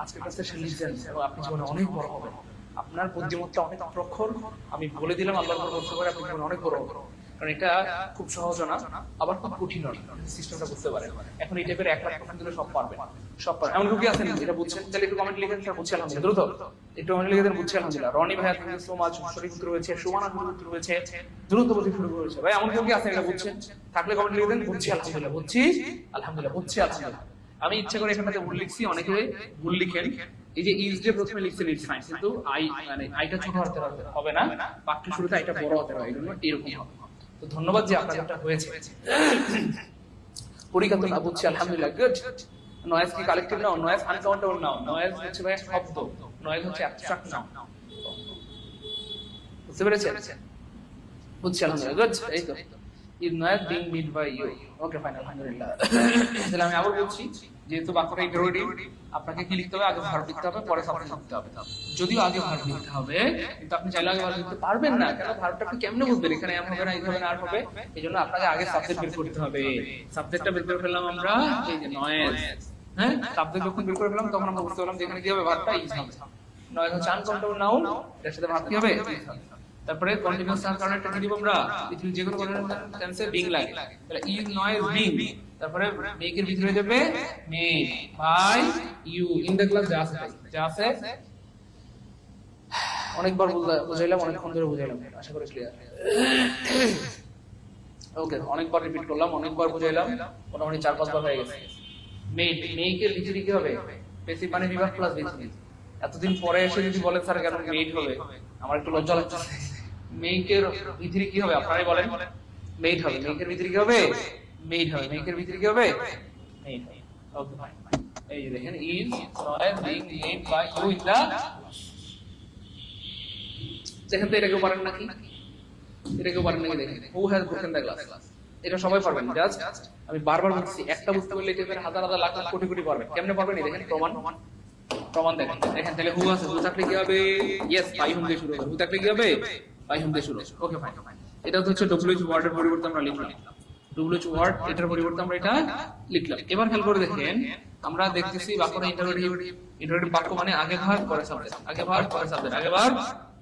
আজকের ক্লাসে সে লিখছেন এবং আপনি জীবনে অনেক বড় হবেন। আপনার বুদ্ধিমত্তা অনেক প্রখর, আমি বলে দিলাম আল্লাহর উপর ভরসা করে আপনি জীবনে অনেক বড় হবেন। কারণ এটা খুব সহজ না, আবার খুব কঠিন না, সিস্টেমটা বুঝতে পারেন। এখন এই টাইপের 1,00,000% দিলে সব পারবেন, সব পারবেন। এমন কি আছেন এটা বুঝছেন? তাহলে একটু কমেন্ট লিখেন স্যার বুঝছি আলহামদুলিল্লাহ, দ্রুত একটু কমেন্ট লিখে দেন বুঝছি আলহামদুলিল্লাহ। রনি ভাই থ্যাংক ইউ সো মাচ, শরীফ রয়েছে, সুমানা রয়েছে, দ্রুত বলতে শুরু করেছে। ভাই এমন কি আছেন এটা বুঝছেন? থাকলে কমেন্ট লিখে দেন বুঝছি আলহামদুলিল্লাহ, বুঝছি আলহামদুলিল্লাহ, বুঝছি আলহামদুলিল্লাহ। আমি ইচ্ছা করে এখানে ভুল লিখছি, অনেকে ভুল লিখেন। এই যে ইজ যে প্রথমে লিখছেন ইটস ফাইন, কিন্তু আই মানে আইটা ছোট হাতের হবে না, বাক্যের শুরুতে আইটা বড় হাতের হয়, এজন্য এরকম হবে। তো ধন্যবাদ যে আপনার এটা হয়েছে। পরীক্ষা তো না বুঝছি আলহামদুলিল্লাহ, গুড। নয়েজ কি কালেক্টিভ নাও? নয়েজ আনকাউন্টেবল নাও। নয়েজ হচ্ছে ভাই শব্দ, নয়েজ হচ্ছে অ্যাবস্ট্রাক্ট নাও। বুঝতে পেরেছেন? বুঝছি আলহামদুলিল্লাহ, গুড। এই তো is noise being made by you. Okay fine আলহামদুলিল্লাহ। তাহলে আমি আবার বলছি, যেহেতু বাক্যটা ইন্টারোগেটিভ, আপনাকে কি লিখতে হবে? আগে ভার্ব লিখতে হবে, পরে সাবজেক্ট লিখতে হবে। যদিও আগে ভার্ব লিখতে হবে, কিন্তু আপনি চাইলে আগে ভার্ব লিখতে পারবেন না। কেন? ভার্বটা আপনি কেমনে বুঝবেন? এখানে এম হবে না, এই হবে না, আর হবে। এইজন্য আপনাকে আগে সাবজেক্ট বের করতে হবে। সাবজেক্টটা বের করে ফেললাম আমরা, এই যে নয়েজ। হ্যাঁ, সাবজেক্ট যখন বের করে ফেললাম তখন আমরা বুঝতে পারলাম যে এখানে কি হবে? ভার্বটা ইজ হবে। নয়েজ হচ্ছে আনকাউন্টেবল নাউন, এর সাথে ভার্ব কি হবে? ইজ হবে। তারপরে কন্টিনিউয়াস টার্ম কারণে একটা দিব আমরা, পৃথিবীর যে কোনো টেন্সে বিং লাগে। তাহলে ইজ নয়েজ বিং, তারপরে মেক এর ভিতরে যাবে made by you in the class. যা আছে অনেকবার বুঝাইলাম, অনেকক্ষণ ধরে বুঝাইলাম, আশা করি ক্লিয়ার। ওকে, অনেকবার রিপিট করলাম, অনেকবার বুঝাইলাম, মোটামুটি 4-5 বার হয়ে গেছে। মেড, মেক এর ভিতরে কি হবে? বেসিক মানে বিভাগ প্লাস ভিতরে। এতদিন পরে এসে যদি বলেন স্যার কেন মেড হবে, আমার একটু লজ্জা লাগছে। মেকের ভিতরে কি হবে আপনারাই বলেন? মেড হবে। মেকের ভিতরে কি হবে? মেড হবে। মেকের ভিতরে কি হবে? মেড হবে। Okay fine. এই যে দেখেন is noise being made by you in the. দেখেন তো এটা কেউ পারেন নাকি? এটা কেউ পারেন নাকি? দেখেন who has broken the glass, এটা সবাই পারবেন। জাস্ট আমি বারবার বলছি, একটা বুঝতে পারলে এটা হাজার হাজার লাখ লাখ কোটি কোটি পারবেন। কেমনে পারবেন? এই দেখেন প্রমাণ, প্রমাণ দেখেন। দেখেন তাহলে হু আছে, হু থাকলে কি হবে? ইয়েস, বাই হুম দিয়ে শুরু হবে। হু থাকলে কি হবে? বাই হুম দিয়ে শুরু হবে। Okay fine. এটা হচ্ছে ডব্লিউএইচ ওয়ার্ডের পরিবর্তে আমরা লিখলাম, ডব্লিউএইচ ওয়ার্ড, এটার পরিবর্তে আমরা এটা লিখলাম। এবার খেয়াল করে দেখেন, আমরা দেখতেছি বাক্যটা ইন্টারোগেটিভ। ইন্টারোগেটিভ বাক্য মানে আগে ভার্ব পরে সাবজেক্ট, আগে ভার্ব পরে সাবজেক্ট, আগে ভার্ব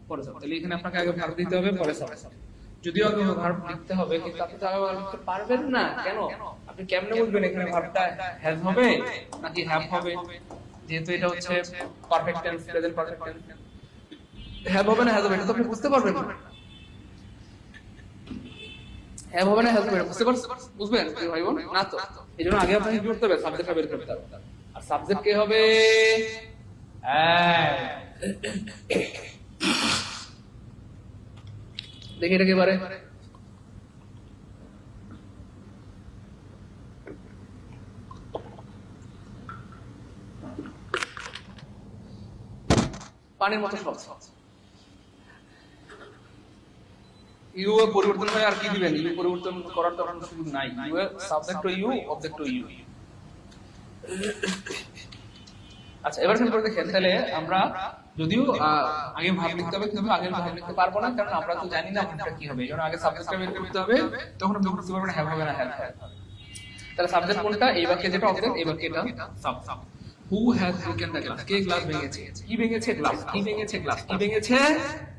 পরে সাবজেক্ট। তাহলে এখানে আপনাকে আগে ভার্ব দিতে হবে, পরে সাবজেক্ট। যদিও আগে ভার্ব লিখতে হবে, কিন্তু আপনি তো আগে ভার্ব লিখতে পারবেন না। কেন? আপনি কেমনে বুঝবেন এখানে ভার্বটা হ্যাজ হবে নাকি হ্যাভ হবে? যেহেতু এটা হচ্ছে perfect tense, present perfect tense, have হবে না হ্যাজ হবে এটা তো আপনি বুঝতে পারবেন না। হ্যাভ হবে না হ্যাজ হবে বুঝতে পারছেন? বুঝবেন কি ভাই বোন? না তো। এইজন্য আগে আপনাকে কি করতে হবে? সাবজেক্টটা বের করতে হবে। আর সাবজেক্ট কি হবে? দেখি এটা একেবারে পানির মতো সহজ। ইউ এর পরিবর্তন হয় আর কি দিবেন? ইউ পরিবর্তন করার তো কোনো সুযোগ নাই। ইউ এর subject to you, object to you. আচ্ছা, এবার খেয়াল করে দেখেন, তাহলে আমরা যদিও আগে ভাব লিখতে হবে, কিন্তু আগে ভাব লিখতে পারবো না, কারণ আমরা তো জানি না ভাবটা কি হবে। যখন আগে সাবজেক্টটা বের করতে হবে, তখন আপনি বুঝতে পারবেন হ্যাভ হবে না হ্যাভ হবে। তাহলে সাবজেক্ট কোনটা? এই বাক্যে যেটা অবজেক্ট, এই বাক্যে এটা subject. Who has broken the glass, K glass ভেঙেছে? কি ভেঙেছে? গ্লাস। কি ভেঙেছে? গ্লাস। কি ভেঙেছে?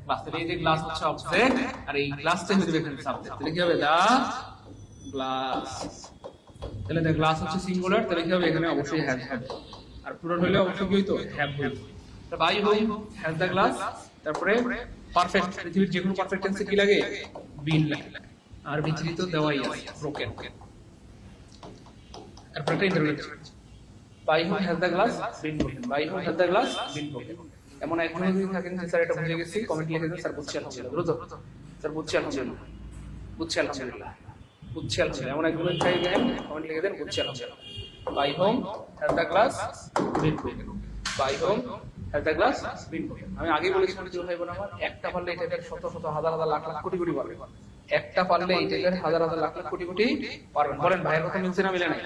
গ্লাস। তাহলে এই যে গ্লাস হচ্ছে অবজেক্ট, আর এই গ্লাসটা হচ্ছে এখানে সাবজেক্ট। তাহলে কি হবে? দা গ্লাস। তাহলে দা গ্লাস হচ্ছে সিঙ্গুলার, তাহলে কি হবে? এখানে অবশ্যই হ্যাজ হবে। আর প্লুরাল হলে অবশ্যই কি হইতো? হ্যাভ হইতো। তো by whom has the glass, তারপরে পারফেক্ট, পৃথিবীর যে কোনো পারফেক্ট টেন্সে কি লাগে? বিন লাগে। আর ভিতরে তো দেওয়াই আছে ব্রোকেন। তারপর একটা interrogative, by whom has the glass been broken, by whom has the glass been broken. এমন এখনো যদি থাকেন যে স্যার এটা বুঝে গেছি, কমেন্ট লিখে দেন স্যার বুঝছি আলহামদুলিল্লাহ, দ্রুত স্যার বুঝছি আলহামদুলিল্লাহ, বুঝছি আলহামদুলিল্লাহ, বুঝছি আলহামদুলিল্লাহ। এমন একজন চাই দেন, কমেন্ট লিখে দেন বুঝছি আলহামদুলিল্লাহ। By whom has the glass been broken, by whom has the glass been broken. আমি আগেই বলেছিলাম যে ভাই বোন আমার, একটা পারলে এই টাইপের শত শত হাজার হাজার লাখ লাখ কোটি কোটি পারবে। একটা পারলে এই টাইপের হাজার হাজার লাখ লাখ কোটি কোটি পারবেন। বলেন ভাইয়ের কথা মিলছে না মিলে নাই?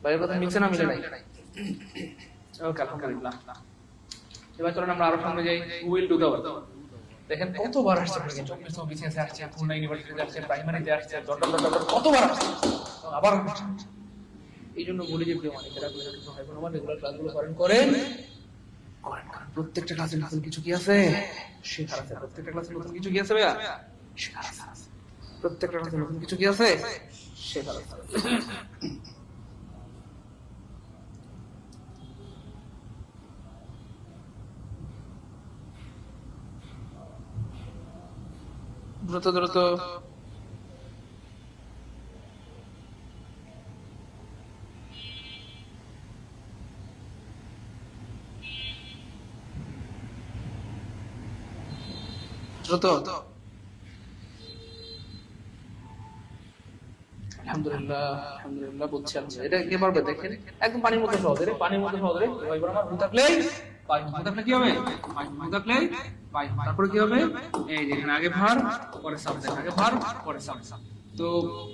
ভাইয়ের কথা মিলছে না মিলে নাই? ওকে আলহামদুলিল্লাহ। এবার চলুন আমরা আরো সামনে যাই। Will do the work. দেখেন কতবার আসছে, 24 আসছে, খুলনা ইউনিভার্সিটিতে আসছে, প্রাইমারিতে আসছে, কতবার আসছে। আবার এই জন্য বলি যে প্রিয় মানিকেরা ভাই বোন আমার রেগুলার ক্লাসগুলো করেন প্রত্যেকটা ক্লাসে নতুন কিছু কি আছে শেখার আছে, প্রত্যেকটা ক্লাসে নতুন কিছু কি আছে ভাইয়া শেখার আছে, প্রত্যেকটা ক্লাসে নতুন কিছু কি আছে শেখার আছে। দ্রুত দ্রুত দ্রুত আলহামদুলিল্লাহ আলহামদুলিল্লাহ বুঝছি। এটা কি পারবে দেখেন একদম পানির মতো সহজ, এটা পানির মতো সহজ রে ভাই বোন আমার। থাকলে পাই থাকলে কি হবে থাকলে পাই, তারপরে কি হবে এই যে এখানে আগে ভার পরে সাবজেক্ট, আগে ভার পরে সাবজেক্ট। তো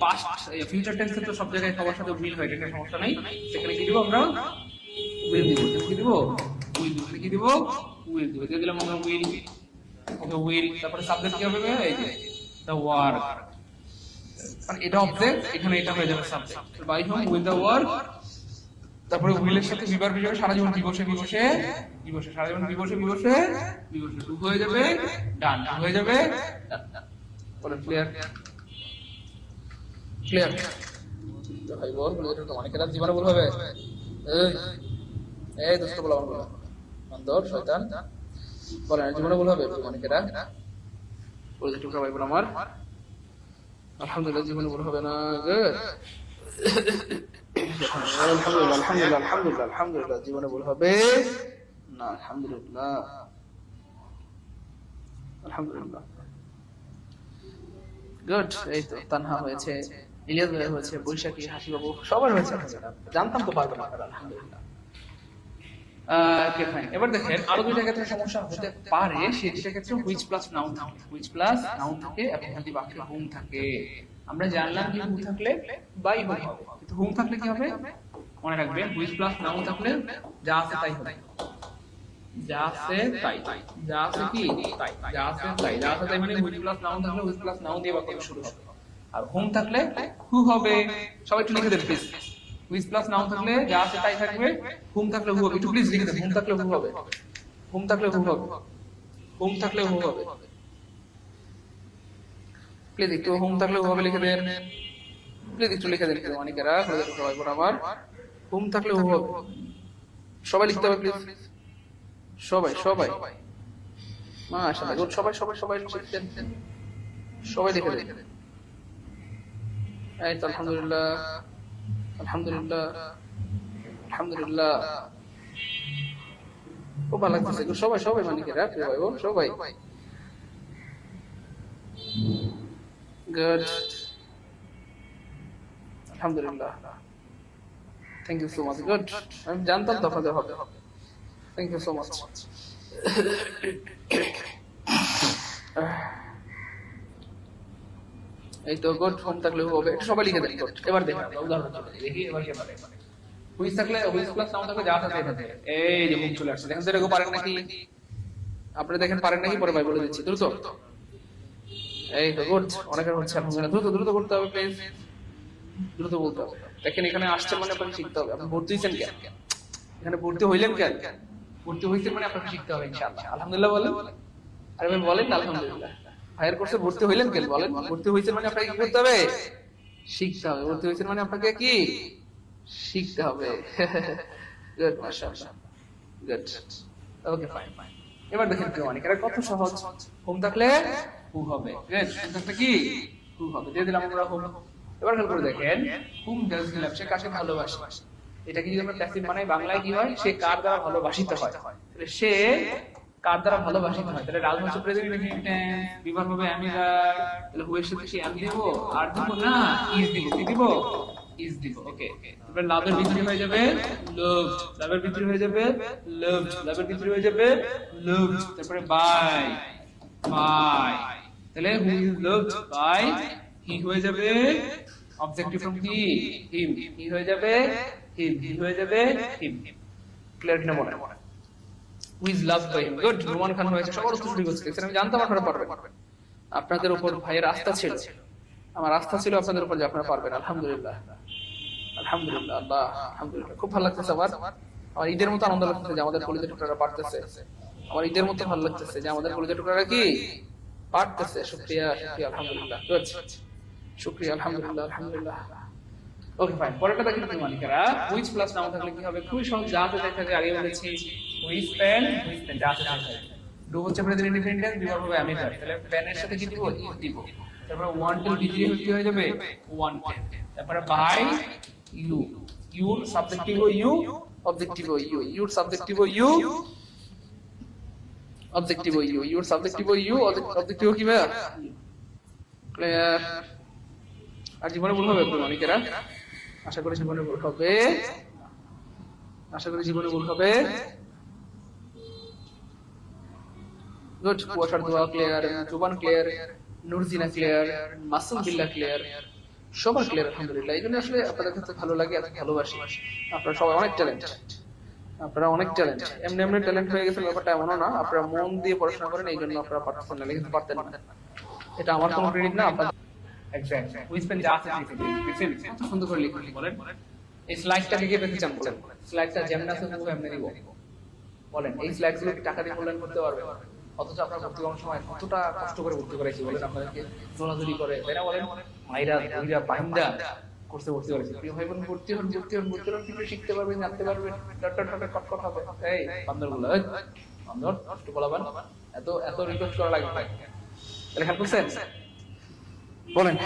পাস্ট ফিউচার টেন্সে তো সব জায়গায় সবার সাথে উইল হয়, এটা সমস্যা নাই। সেখানে কি দিব আমরা উইল দিব, কি দিব উইল দিব, কি দিব উইল দিব, দিয়ে দিলাম আমরা উইল। ওকে উইল, তারপরে সাবজেক্ট কি হবে এই যে দ্য ওয়ার্ক, মানে এটা অবজেক্ট, এখানে এটা হয়ে যাবে subject. By whom will the work, তারপরে উইলের সাথে বিভার হিসেবে সারা জীবন বিবসে বিবসে বিবসে, সারা জীবন বিবসে বিবসে বিবসে টু হয়ে যাবে ডান, হয়ে যাবে বলেন ক্লিয়ার ক্লিয়ার ভাই বল। এটা তো অনেকের জীবনে ভুল হবে, এই দোস্ত বলা বলা বান্দর শয়তান বলেন জীবনে ভুল হবে অনেকেরা বলে টুকরা ভাই বল আমার। আলহামদুলিল্লাহ জীবনে ভুল হবে না। আলহামদুলিল্লাহ আলহামদুলিল্লাহ আলহামদুলিল্লাহ আলহামদুলিল্লাহ জীবনে ভুল হবে না। আলহামদুলিল্লাহ আলহামদুলিল্লাহ গুড। এই তো তানহা হয়েছে, ইলিয়াস ভাই হয়েছে, বৈশাখী, হাসি বাবু সবার হয়েছে। জানতাম তো পারবে না আলহামদুলিল্লাহ। এবার দেখেন আরো দুইটা ক্ষেত্রে সমস্যা হতে পারে, সেই দুইটা ক্ষেত্রে হুইচ প্লাস নাউন থাকে, হুইচ প্লাস নাউন থাকে এবং যদি বাক্যে হুম থাকে। আমরা জানলাম কি হুম থাকলে বাই হবে, কিন্তু হুম থাকলে কি হবে মনে রাখবেন, হুইচ প্লাস নাউন থাকলে যা আছে তাই হবে, যা আছে তাই, যা আছে কি তাই, যা আছে তাই, যা আছে তাই মানে হুইচ প্লাস নাউন থাকলে হুইচ প্লাস নাউন দিয়ে বাক্য শুরু হবে। আর হুম থাকলে হু হবে, সবাই একটু লিখে দেন প্লিজ। হুইচ প্লাস নাউন থাকলে যা আছে তাই থাকবে, হুম থাকলে হু হবে, একটু প্লিজ লিখে দেন। হুম থাকলে হু হবে, হুম থাকলে হু হবে, হুম থাকলে হু হবে, প্লিজ একটু হুম থাকলে হু হবে লিখে দেন, প্লিজ একটু লিখে দেন অনেকেরা সবাই বরাবর। হুম থাকলে হু হবে, সবাই লিখতে হবে প্লিজ, সবাই সবাই মাশাআল্লাহ গুড, সবাই সবাই সবাই লিখতেন, সবাই লিখে দেন। এই তো আলহামদুলিল্লাহ আলহামদুলিল্লাহ আলহামদুলিল্লাহ খুব ভালো লাগতেছে সবাই সবাই মানিকেরা প্রিয় ভাই বোন সবাই গুড আলহামদুলিল্লাহ। Thank you so much good, আমি জানতাম তো আপনাদের হবে। Thank you so much. এই তো গুড, হোম থাকলে হবে, একটু সবাই লিখে দেন গুড। এবার দেখেন উদাহরণ দেখি, এবার কি পারে হুইচ থাকলে হুইচ প্লাস নাউন থাকলে যা থাকে থাকে, এই যে হুম চলে আসছে, দেখেন তো এরকম পারেন নাকি আপনি, দেখেন পারেন নাকি পরে ভাই বলে দিচ্ছি দ্রুত। এই তো গুড, অনেকের হচ্ছে আলহামদুলিল্লাহ। দ্রুত দ্রুত করতে হবে প্লিজ, দ্রুত বলতে হবে। দেখেন এখানে আসছে মানে আপনাকে শিখতে হবে। আপনি ভর্তি হয়েছেন কেন, এখানে ভর্তি হইলেন কেন, ভর্তি হইছেন মানে আপনাকে শিখতে হবে ইনশাআল্লাহ। আলহামদুলিল্লাহ বলেন, আরে ভাই বলেন আলহামদুলিল্লাহ। ভাইয়ের কোর্সে ভর্তি হইলেন কেন বলেন, ভর্তি হইছেন মানে আপনাকে কি করতে হবে শিখতে হবে, ভর্তি হইছেন মানে আপনাকে কি শিখতে হবে। গুড মাশাআল্লাহ গুড ওকে ফাইন ফাইন। এবার দেখেন কি অনেক এটা কত সহজ, হোম থাকলে হু হবে, গুড হোম থাকলে কি হু হবে, দিয়ে দিলাম আমরা হোম। এবার খেয়াল করে দেখেন হুম ডাজ হি লাভ, সে কাকে ভালোবাসে, এটা কি যদি আমরা প্যাসিভ বানাই বাংলায় কি হয়, সে কার দ্বারা ভালোবাসিত হয়, তাহলে সে কার দ্বারা ভালোবাসিত হয়, তাহলে রাজ হচ্ছে প্রেজেন্ট টেন্স, বিভার হবে আমি আর, তাহলে হু এর সাথে কি আমি দেব আর দেব না ইজ দিব, কি দিব ইজ দিব। ওকে এবার লাভের ভিতরে হয়ে যাবে লাভড, লাভের ভিতরে হয়ে যাবে লাভড, লাভের ভিতরে হয়ে যাবে লাভড, তারপরে বাই বাই, তাহলে হু ইজ লাভড বাই হি হয়ে যাবে অবজেক্টিভ ফ্রম কি হিম, হি হয়ে যাবে হিম, হি হয়ে যাবে হিম। ক্লিয়ার কিনা মনে মনে who is loved by him. Good, Roman Khan হয়েছে, সবার উত্তর শুরু করছে, আমি জানতাম আপনারা পারবেন, আপনাদের উপর ভাইয়ের আস্থা ছিল, আমার আস্থা ছিল আপনাদের উপর যে আপনারা পারবেন। আলহামদুলিল্লাহ আলহামদুলিল্লাহ, আল্লাহ আলহামদুলিল্লাহ, খুব ভালো লাগতেছে আমার। আমার ঈদের মতো আনন্দ লাগতেছে যে আমাদের কলেজের টুকরারা পারতেছে। আমার ঈদের মতো ভালো লাগতেছে যে আমাদের কলেজের টুকরারা কি পারতেছে। শুকরিয়া, শুকরিয়া, আলহামদুলিল্লাহ, শুকরিয়া, আলহামদুলিল্লাহ, আলহামদুলিল্লাহ। ওকে ফাইন, পরেরটা দেখেন তুমি মালিকারা, হুইচ প্লাস নাও থাকলে কি হবে? খুবই সহজ, যা আছে তাই থাকে। আগে বলেছি হুইচ পেন, যা আছে তাই থাকে। ডু হচ্ছে প্রেজেন্ট ইনডিপেন্ডেন্ট, বিভাগ হবে আমি ধর, তাহলে পেনের সাথে কি দিব? ইজ দিব। তারপরে ওয়ান টেল বিজি কি হয়ে যাবে? ওয়ান টেল। তারপরে by you, your subjective you, objective you, your subjective you, objective you, your subjective you, objective কি ভাই? ক্লিয়ার? আর জীবনে ভুল হবে একটু অনেকেরা, আশা করি জীবনে ভুল হবে, আশা করি জীবনে ভুল হবে। গুড, কুয়াশার দোয়া clear, জুবান clear, নুরজিনা clear, Masum Billah clear, সবার ক্লিয়ার আলহামদুলিল্লাহ। এই জন্য আসলে আপনাদের কাছে ভালো লাগে, এত ভালোবাসি। আপনারা সবাই অনেক ট্যালেন্ট, আপনারা অনেক ট্যালেন্ট। এমনি এমনি ট্যালেন্ট হয়ে গেছে ব্যাপারটা এমনও না, আপনারা মন দিয়ে পড়াশোনা করেন, এই জন্য আপনারা পারতেছেন না, লিখতে পারতেন না। এটা আমার কোনো ক্রেডিট না, আপনাদের এক্স্যাক্টলি। হুইচ পেন যা আছে লিখে দিন, কত সুন্দর করে লিখে বলেন। এই স্লাইডটাকে কে পেতে চান বলেন? স্লাইডটা যেমন আছে পুরো এমনি দিব বলেন। এই স্লাইডগুলো কি টাকা দিয়ে মূল্যায়ন করতে পারবে? অথচ আপনারা ভর্তি করার সময় কতটা কষ্ট করে ভর্তি করেছি বলেন, আপনাদেরকে দৌড়াদৌড়ি করে, তাই না বলেন? মাইরা ধুইরা পাইন্দা করতে ভর্তি করেছি। প্রিয় ভাই বোন, ভর্তি হন, ভর্তি হন, ভর্তি হন, কিছু শিখতে পারবেন, জানতে পারবেন, কটকট হবে। এই বান্দরগুলো, এই বান্দর একটু বলাবেন, এত এত রিকোয়েস্ট করা লাগে ভাই, তাহলে খেয়াল করছেন বলেন।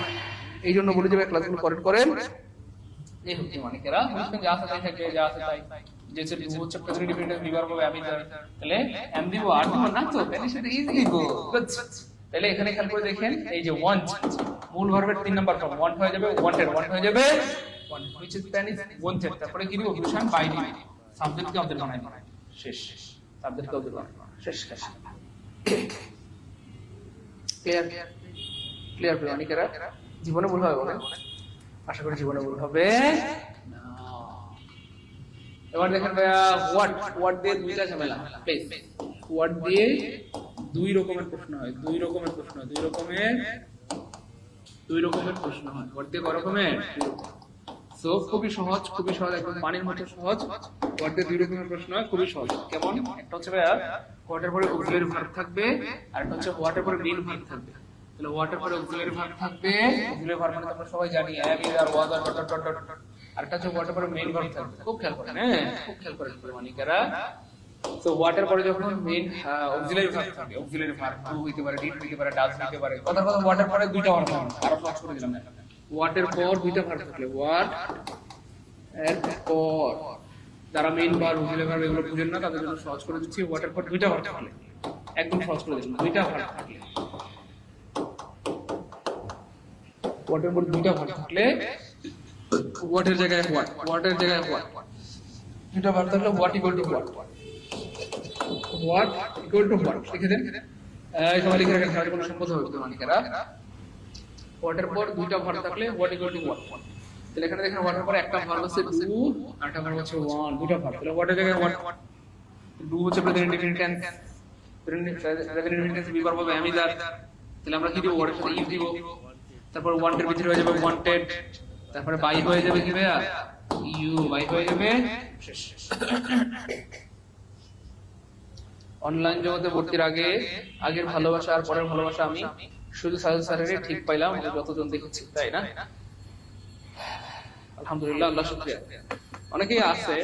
এই জন্য বলে যাবে ক্লাসগুলো করেন। এই হচ্ছে মানিকেরা, বুঝবেন যা আছে তাই থাকবে, যা আছে তাই। যেটা ডু হচ্ছে প্রেজেন্ট ইনডিপেন্ডেন্ট, বিভাগ হবে আমি ধর, তাহলে এম দিব, আর দিব না তো, তাহলে সেটা ইজি দিব। তাহলে এখানে খেয়াল করে দেখেন, এই যে ওয়ান্ট, মূল ভার্বের 3 নাম্বার ফর্ম, ওয়ান্ট হয়ে যাবে ওয়ান্টেড, ওয়ান্ট হয়ে যাবে want, which is pen is wanted. তারপরে কি দিব? অপশন বাই দিব, সাবজেক্টকে অবজেক্ট বানাই দিই, শেষ। সাবজেক্টকে অবজেক্ট বানাই শেষ। ক্লিয়ার? ক্লিয়ার প্রিয় মানিকেরা? জীবনে ভুল হবে বলেন? আশা করি জীবনে ভুল হবে না। এবার দেখেন ভাইয়া, হোয়াট দিয়ে দুইটা ঝামেলা প্লিজ। হোয়াট দিয়ে দুই রকমের প্রশ্ন হয়, দুই রকমের প্রশ্ন হয়। হোয়াট দিয়ে কয় রকমের? সো খুবই সহজ, খুবই সহজ, একদম পানির মতো সহজ। হোয়াট দিয়ে দুই রকমের প্রশ্ন হয়, খুবই সহজ। কেমন? একটা হচ্ছে ভাইয়া হোয়াটের পরে অক্সিলারি ভার্ব থাকবে, আর একটা হচ্ছে হোয়াটের পরে মেইন ভার্ব থাকবে। তাহলে হোয়াটের পরে অক্সিলারি ভার্ব থাকবে, অক্সিলারি ভার্ব মানে আমরা সবাই জানি am is আর was আর ডট ডট ডট। আর একটা হচ্ছে হোয়াটের পরে মেইন ভার্ব থাকবে। খুব খেয়াল করেন, হ্যাঁ খুব খেয়াল করেন মানিকারা। সো হোয়াটের পরে যখন মেইন অক্সিলারি ভার্ব থাকবে, অক্সিলারি ভার্ব টু হইতে পারে, ডিড হইতে পারে, ডাজ হইতে পারে। কথা হোয়াটের পরে দুইটা ভার্ব থাকবে, আরো সহজ করে দিলাম। হোয়াটের পর দুইটা ভার্ব থাকলে, হোয়াট এর পর, যারা মেইন ভার্ব অক্সিলারি ভার্ব এগুলো বুঝেন না তাদের জন্য সহজ করে দিচ্ছি। হোয়াটের পর দুইটা ভার্ব থাকলে, একদম সহজ করে দিলাম, দুইটা ভার্ব থাকলে, হোয়াটের পর দুইটা ভার্ব থাকলে, হোয়াটের জায়গায় হোয়াট, হোয়াটের জায়গায় হোয়াট, দুইটা ভার্ব থাকলে what equal two what, what equal two what লিখে দেন। এই সবাই লিখে রাখেন, তাহলে কোনো সম্বোধন হবে মানিকেরা। হোয়াটের পর দুইটা ভার্ব থাকলে হোয়াট ইকুয়াল টু হোয়াট। তাহলে এখানে দেখেন হোয়াটের পর একটা ভার্ব আছে ডু, আর একটা ভার্ব আছে ওয়ান, দুইটা ভার্ব। তাহলে হোয়াটের জায়গায় হোয়াট, ডু হচ্ছে present indefinite tense, present indefinite tense বিভাগ হবে আমি যার। তাহলে আমরা কি দিব? ওয়ার্ডের সাথে ইজ দিব। তারপর ওয়ান্টেড ভিতরে হয়ে যাবে ওয়ান্টেড, তারপরে বাই হয়ে যাবে কি ভাইয়া? ইউ, বাই হয়ে যাবে শেষ। অনলাইন জগতে ভর্তির আগে, আগের ভালোবাসা আর পরের ভালোবাসা আমি শুধু সাজেদ স্যারেরই ঠিক পাইলাম, যতজন দেখেছি, তাই না? আলহামদুলিল্লাহ, আল্লাহ শুকরিয়া। অনেকেই আছে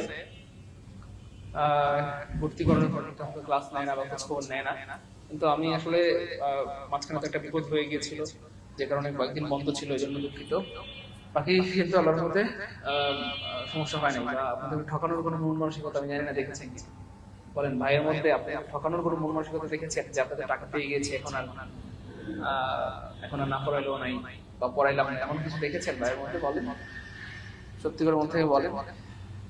ভর্তি করানোর পর ক্লাস নেয় না বা খোঁজ খবর নেয় না, কিন্তু আমি আসলে মাঝখানে তো একটা বিপদ হয়ে গিয়েছিল, যে কারণে কয়েকদিন বন্ধ ছিল, এই জন্য দুঃখিত। বাকি কিন্তু আল্লাহর মধ্যে সমস্যা হয় নাই, বা আপনাদের ঠকানোর কোনো মন মানসিকতা আমি জানি না দেখেছেন কি বলেন। ভাইয়ের মধ্যে আপনি ঠকানোর কোনো মন মানসিকতা দেখেছেন যে আপনাদের টাকা পেয়ে গেছে, এখন আর না পড়াইলেও নাই বা পড়াইলাম না, এমন কিছু দেখেছেন ভাইয়ের মধ্যে? বলেন সত্যি করে মন থেকে বলেন।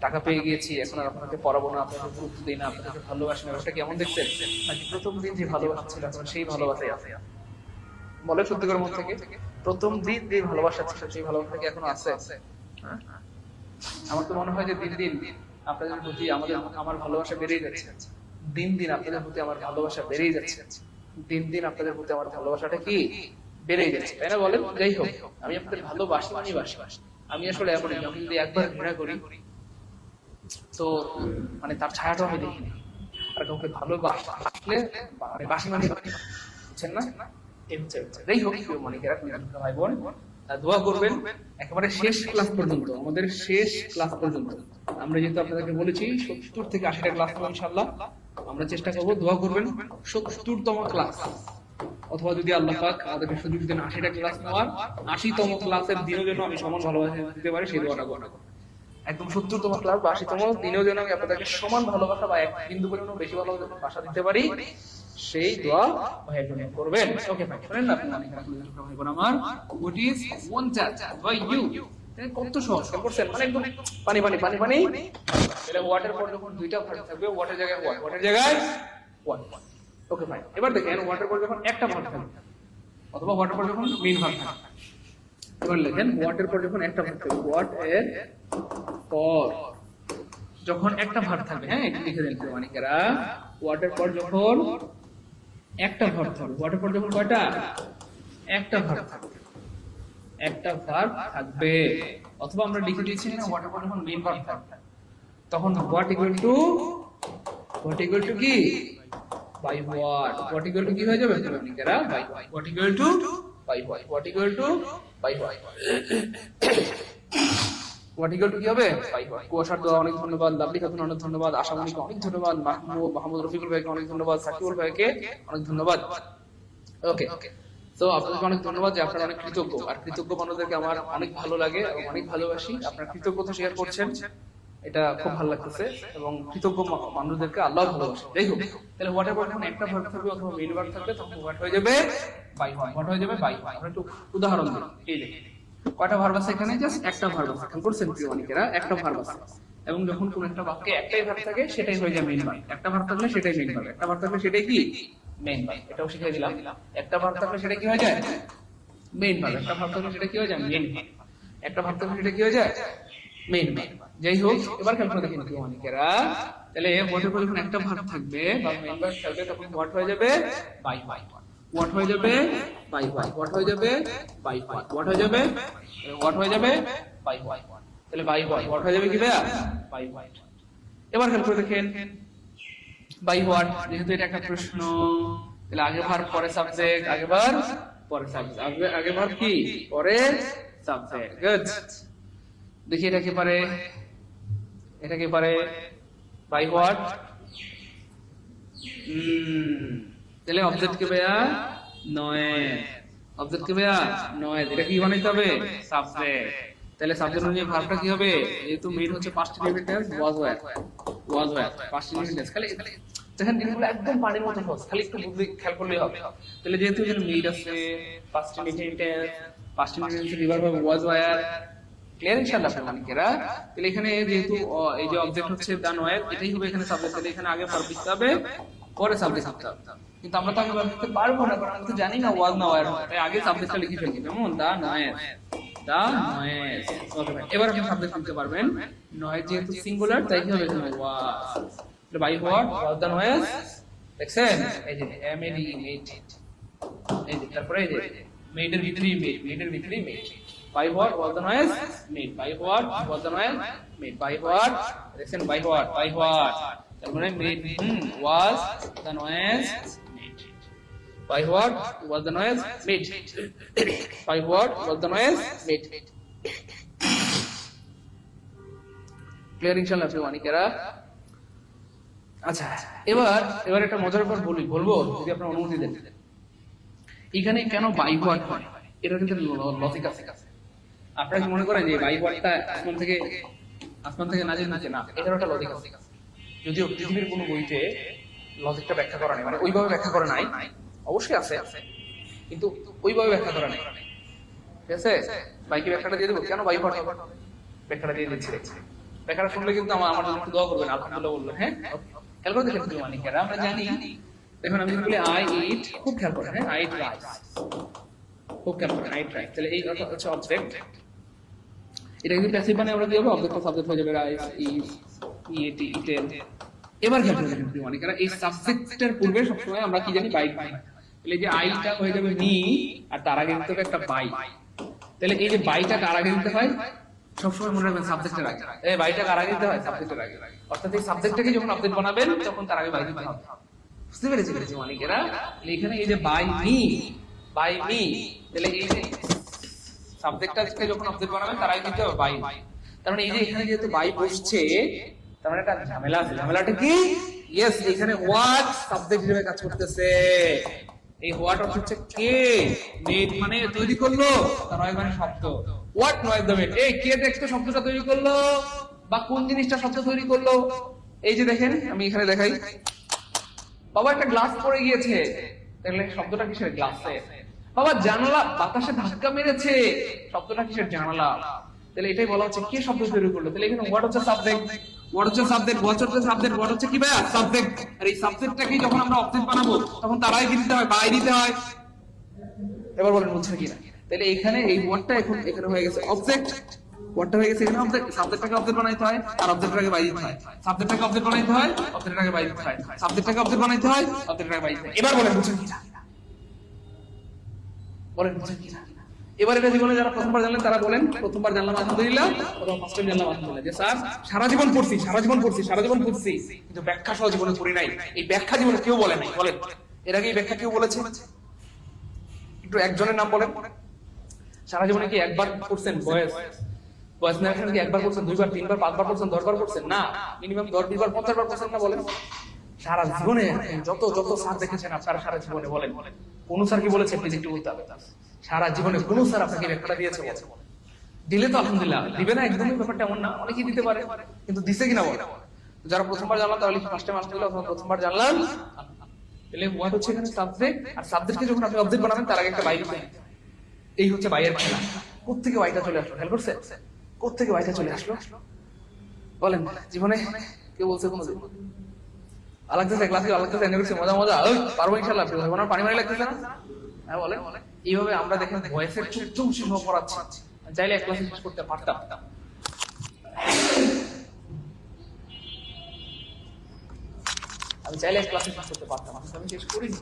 টাকা পেয়ে গিয়েছি, এখন আর আপনাকে পড়াবো না, আপনাকে গুরুত্ব দিই না, আপনাকে ভালোবাসি না, ওটা কেমন দেখছেন? নাকি প্রথম দিন যে ভালোবাসা ছিল এখন সেই ভালোবাসাই আছে? বলে সত্যি করে মন থেকে, প্রথম দিন যে ভালোবাসা ছিল সেই ভালোবাসা কি এখনো আছে? আমার তো মনে হয় যে দিন দিন আপনাদের প্রতি আমার ভালোবাসা বেড়েই যাচ্ছে, দিন দিন আপনাদের প্রতি আমার ভালোবাসা বেড়েই যাচ্ছে, দিন দিন আপনাদের প্রতি আমার ভালোবাসাটা কি বেড়েই যাচ্ছে, তাই না বলেন? যাই হোক, আমি আপনাদের ভালোবাসি, আমি বাসি, আমি আসলে এমন আমি যদি একবার ঘৃণা করি তো মানে তার ছায়াটাও আমি দেখি না। আর কাউকে ভালোবাসলে মানে বাসি মানে বুঝছেন না? এই হচ্ছে ব্যাপার। যাই হোক প্রিয় মানিকেরা, ভাই বোন, দোয়া করবেন একেবারে শেষ ক্লাস পর্যন্ত, আমাদের শেষ ক্লাস পর্যন্ত। আমরা যেহেতু আপনাদেরকে বলেছি 70 থেকে 80টা ক্লাস হবে ইনশাআল্লাহ, আমরা চেষ্টা করব, দোয়া করবেন 70তম ক্লাস, অথবা যদি আল্লাহ পাক আমাদেরকে সুযোগ দেন 80টা ক্লাস নেওয়ার, 80তম ক্লাসের দিনও যেন আমি সমান ভালোবাসা দিতে পারি, সেই দোয়াটা করব। একদম 70তম ক্লাস বা 80তম দিনেও যেন আমি আপনাদেরকে সমান ভালোবাসা বা এক বিন্দু পরিমাণ বেশি ভালোবাসা দিতে পারি, সেই দোয়া ভাই বোন করবেন। ওকে ভাই, শুনেন না আপনি অনেক ভাই বোন আমার, what is wanted by you, কত সহজ করছেন, মানে একদম পানি পানি পানি পানি। তাহলে ওয়াটার পর যখন দুইটা ভার্ব থাকবে, ওয়াটার জায়গায় হোয়াট, হোয়াটের জায়গায় হোয়াট। ওকে ভাই, এবার দেখেন ওয়াটার পর যখন একটা ভার্ব থাকবে অথবা ওয়াটার পর যখন মেইন ভার্ব থাকবে, এবার লেখেন ওয়াটার পর যখন একটা ভার্ব থাকবে, হোয়াট এর পর যখন একটা ভার্ব থাকবে, হ্যাঁ এটা লিখে দেন মানিকেরা, ওয়াটার পর যখন একটা ভার্ব থাকবে, ওয়াটার পর যখন কয়টা, একটা ভার্ব থাকবে, একটা ভার্ব থাকবে, অথবা আমরা লিখে দিয়েছি না ওয়াটার পর যখন মেইন ভার্ব থাকবে, তখন হোয়াট ইকুয়াল টু কি, বাই হোয়াট ইকুয়াল টু কি হয়ে যাবে মানিকেরা, by what equal to by what equal to by what equal to কি হবে, বাই হোয়াট। কুয়াশার দোয়া অনেক ধন্যবাদ, লাভলি খাতুন অনেক ধন্যবাদ, আশামণিকে অনেক ধন্যবাদ, মাহমুদ রফিকুল ভাইকে অনেক ধন্যবাদ, সাকিবুল ভাইকে অনেক ধন্যবাদ। ওকে, তো আপনাদেরকে অনেক ধন্যবাদ যে আপনারা অনেক কৃতজ্ঞ, আর কৃতজ্ঞ মানুষদেরকে আমার অনেক ভালো লাগে এবং অনেক ভালোবাসি। আপনারা কৃতজ্ঞতা শেয়ার করছেন, এটা খুব ভালো লাগতেছে, এবং কৃতজ্ঞ মানুষদেরকে আল্লাহ ভালোবাসে। যাই হোক, তাহলে হোয়াট এভার যখন একটা ভার্ব থাকবে অথবা মেইন ভার্ব থাকবে, তখন হোয়াট হয়ে যাবে বাই হোয়াট হয়ে যাবে বাই হোয়াট। আমরা একটু উদাহরণ দিই, এই দেখেন কয়টা ভার্ব আছে এখানে, জাস্ট একটা ভার্ব আছে, খেয়াল করছেন প্রিয় অনেকেরা, একটা ভার্ব আছে, এবং যখন কোন একটা বাক্যে একটাই ভার্ব থাকে সেটাই হয়ে যায় মেইন ভার্ব, একটা ভার্ব থাকলে সেটাই মেইন ভার্ব, একটা ভার্ব থাকলে সেটাই কি মেইন ভার্ব, এটাও শিখিয়ে দিলাম। একটা ভার্ব থাকলে সেটা কি হয়ে যায় মেইন ভার্ব, একটা ভার্ব থাকলে সেটা কি হয়ে যায় মেইন ভার্ব, একটা ভার্ব থাকলে সেটা কি হয়ে যায় মেইন ভার্ব। যাই হোক, এবার খেয়াল করে দেখেন প্রিয় অনেকেরা, তাহলে হোয়াটের পর যখন একটা ভার্ব থাকবে বা মেইন ভার্ব থাকবে, তখন হোয়াট হয়ে যাবে বাই হোয়াট, হোয়াট হয়ে যাবে বাই হোয়াট, হোয়াট হয়ে যাবে বাই হোয়াট, হোয়াট হয়ে যাবে হোয়াট হয়ে যাবে বাই হোয়াট, তাহলে বাই হোয়াট হয়ে যাবে কি ভাইয়া বাই হোয়াট। এবার খেয়াল করে দেখেন বাই হোয়াট, যেহেতু এটা একটা প্রশ্ন, তাহলে আগে ভার্ব পরে সাবজেক্ট, আগে ভার্ব পরে সাবজেক্ট, আগে ভার্ব কি পরে সাবজেক্ট। গুড, দেখি এটা কি পারে, এটা কি পারে বাই হোয়াট, তাহলে অবজেক্ট কি ভাইয়া নয়েজ, অবজেক্ট কি ভাইয়া নয়েজ, এটা কি বানাইতে হবে সাবজেক্ট, তাহলে সাবজেক্ট অনুযায়ী ভার্বটা কি হবে, যেহেতু মেইন হচ্ছে পাস্ট ইনডিফিনিট টেন্স, ওয়াজ ওয়্যার পাস্ট ইনডিফিনিট টেন্স, খালি দেখেন জিনিসগুলো একদম পানির মতো সহজ, খালি একটু বুদ্ধি খেয়াল করলেই হবে। তাহলে যেহেতু এখানে মেইন আছে, past indefinite tense, past indefinite টেন্সের রিভার্ব হবে ওয়াজ ওয়্যার, ক্লিয়ার ইনশাআল্লাহ আপনারা। তাহলে এখানে যেহেতু এই যে অবজেক্ট হচ্ছে দা নয়েজ, এটাই হবে এখানে সাবজেক্ট, তাহলে এখানে আগে ভার্ব দিতে হবে পরে সাবজেক্ট দিতে হবে, কিন্তু আমরা তো আগে ভার্ব দিতে পারবো না, কারণ আমরা তো জানি না ওয়াজ না ওয়্যার, তাই আগে সাবজেক্টটা লিখে ফেলবো, যেমন দা নয়েজ, দা নয়েজ। ওকে ভাই, এবার আপনি সাবজেক্ট দিতে পারবেন, নয়েজ যেহেতু সিঙ্গুলার তাই কি হবে এখানে ওয়াজ, তাহলে by what was the noise, দেখছেন এই যে এম এ ডি মেড, এই যে তারপরে এই যে মেডের ভিতরেই মেডের ভিতরেই made, by what was the noise made, by what was the noise made, by what, দেখেন by what তার মানে made was the noise made, by what was the noise made, by what was the noise made, clear ইনশাআল্লাহ আপনি অনেকেরা। আচ্ছা, এবার একটা মজার ব্যাপার বলবো যদি আপনারা অনুমতি দেন, এখানে কেন বাই হোয়াট হয়, এটা কিন্তু লজিক আছে। আপনারা কি মনে করেন যে বাই হোয়াটটা আসমান থেকে নাজিল নাচে না, এটার একটা লজিক আছে, যদিও পৃথিবীর কোনো বইতে লজিকটা ব্যাখ্যা করা নেই, মানে ওইভাবে ব্যাখ্যা করা নাই, অবশ্যই আছে কিন্তু ওইভাবে ব্যাখ্যা করা নেই, ঠিক আছে। বাইকে ব্যাখ্যাটা দিয়ে দেবো, কেন বাই হোয়াট ব্যাখ্যাটা দিয়ে দিচ্ছি, ব্যাখ্যাটা শুনলে কিন্তু আমার জন্য একটু দোয়া করবেন, আলহামদুলিল্লাহ বলবেন। হ্যাঁ, খেয়াল করে দেখেন প্রিয় মানিকেরা, আমরা জানি, দেখুন আমি বলি আই ইট, খুব খেয়াল করেন, হ্যাঁ আই ইট রাইস, খুব খেয়াল করেন আই ইট রাইস, তাহলে এই হচ্ছে অবজেক্ট, এটা কিন্তু প্যাসিভ মানে আমরা দিয়ে অবজেক্ট সাবজেক্ট হয়ে যাবে রাইস, ইজ, ইট, ইটেন। এবার খেয়াল করে দেখেন প্রিয় মানিকেরা, এই সাবজেক্টের পূর্বে সবসময় আমরা কি জানি বাই পাই, তাহলে যে আইটা হয়ে যাবে মি, আর তার আগে দিতে হবে একটা বাই, তাহলে এই যে বাইটা কার আগে দিতে হয় সবসময় মনে রাখবেন সাবজেক্টের আগে, এই বাইটা কার আগে দিতে হয়? সাবজেক্টের আগে। অর্থাৎ এই সাবজেক্টটাকে যখন অবজেক্ট বানাবেন তখন তার আগে বাই দিতে হবে। বুঝতে পেরেছি অনেকেরা? এখানে এই যে বাই মি, তাহলে এই যে সাবজেক্টটাকে যখন অবজেক্ট বানাবেন তার আগে দিতে হবে বাই। তার মানে এই যে এখানে যেহেতু বাই বসছে, তার মানে একটা ঝামেলা আছে। ঝামেলাটা কি? ইয়েস, এখানে হোয়াট সাবজেক্ট হিসেবে কাজ করতেছে। এই হোয়াট অর্থ হচ্ছে কে, মেড মানে তৈরি করলো, তার নয় মানে শব্দ। হোয়াট নয় দ্য মেড, এই কে দেখতে শব্দটা তৈরি করলো বা কোন জিনিসটা শব্দ তৈরি করলো? এই যে দেখেন, আমি এখানে দেখাই, বাবা একটা গ্লাস পড়ে গিয়েছে, তাহলে শব্দটা কিসের? গ্লাসের। বাবা জানালা বাতাসে ধাক্কা মেরেছে, শব্দটা কিসের? জানালা। তাহলে এটাই বলা হচ্ছে কে শব্দ তৈরি করলো। তাহলে এখানে হোয়াট হচ্ছে সাবজেক্ট, হোয়াট হচ্ছে সাবজেক্ট, হোয়াট হচ্ছে কি ভাইয়া? সাবজেক্ট। আর এই সাবজেক্টটাকে যখন আমরা অবজেক্ট বানাবো তখন তারাই দিতে হয়, বাই দিতে হয়। এবার বলেন বুঝছেন কিনা? তাহলে এখানে এই ওয়ার্ডটা এখন এখানে হয়ে গেছে অবজেক্ট, ওয়ার্ডটা হয়ে গেছে এখানে অবজেক্ট। সাবজেক্টটাকে অবজেক্ট বানাইতে হয় আর অবজেক্টটাকে বাই দিতে হয়। সাবজেক্টটাকে অবজেক্ট বানাইতে হয়, অবজেক্টটাকে বাই দিতে হয়। সাবজেক্টটাকে অবজেক্ট বানাইতে হয়, অবজেক্টটাকে বাই দিতে হয়। এবার বলেন বুঝছেন কিনা? বলেন বুঝছেন কিনা? এবার এটা জীবনে যারা প্রথমবার জানলেন তারা বলেন, প্রথমবার জানলাম আলহামদুলিল্লাহ, প্রথম ফার্স্ট টাইম জানলাম আলহামদুলিল্লাহ। যে স্যার সারা জীবন পড়ছি কিন্তু ব্যাখ্যা সহ জীবনে পড়ি নাই। এই ব্যাখ্যা জীবনে কেউ বলে নাই। বলেন এর আগে এই ব্যাখ্যা কেউ বলেছে? একটু একজনের নাম বলেন। সারা জীবনে কি একবার পড়ছেন বয়েস নারেশন? কি একবার পড়ছেন, দুইবার, তিনবার, পাঁচবার পড়ছেন, 10 বার পড়ছেন? না, মিনিমাম 10, 20 বার, 50 বার পড়ছেন না? বলেন সারা জীবনে যত স্যার দেখেছেন আপনারা সারা জীবনে, বলেন কোন স্যার কি বলেছে? প্লিজ একটু বলতে হবে। সারা জীবনে কোন স্যার আপনাকে ব্যাখ্যাটা দিয়েছে? দিলে তো আলহামদুলিল্লাহ, দিবে না একদমই ব্যাপারটা এমন না, অনেকেই দিতে পারে, কিন্তু দিছে কিনা বলেন। যারা প্রথমবার জানলাম তাহলে ফার্স্ট টাইম আলহামদুলিল্লাহ প্রথমবার জানলাম। তাহলে হোয়াট হচ্ছে এখানে সাবজেক্ট, আর সাবজেক্টকে যখন আপনি অবজেক্ট বানাবেন তার আগে একটা বাই দিতে হয়। এই হচ্ছে বাইয়ের খেলা। কোত্থেকে বাইটা চলে আসলো? খেয়াল করছে? কোত্থেকে বাইটা চলে আসলো? বলেন জীবনে কেউ বলছে কোনো দিন? আলাদা ক্লাসে আলাদা এনে করছে মজা পারবো ইনশাআল্লাহ, পানি মারি লাগতেছে না? হ্যাঁ বলেন। এইভাবে আমরা দেখেন ভয়েসের চৌচি ভাব পড়াচ্ছি, চাইলে এক ক্লাসে শেষ করতে পারতাম। আমি চাইলে এক ক্লাসে শেষ করতে পারতাম, আমি শেষ করিনি,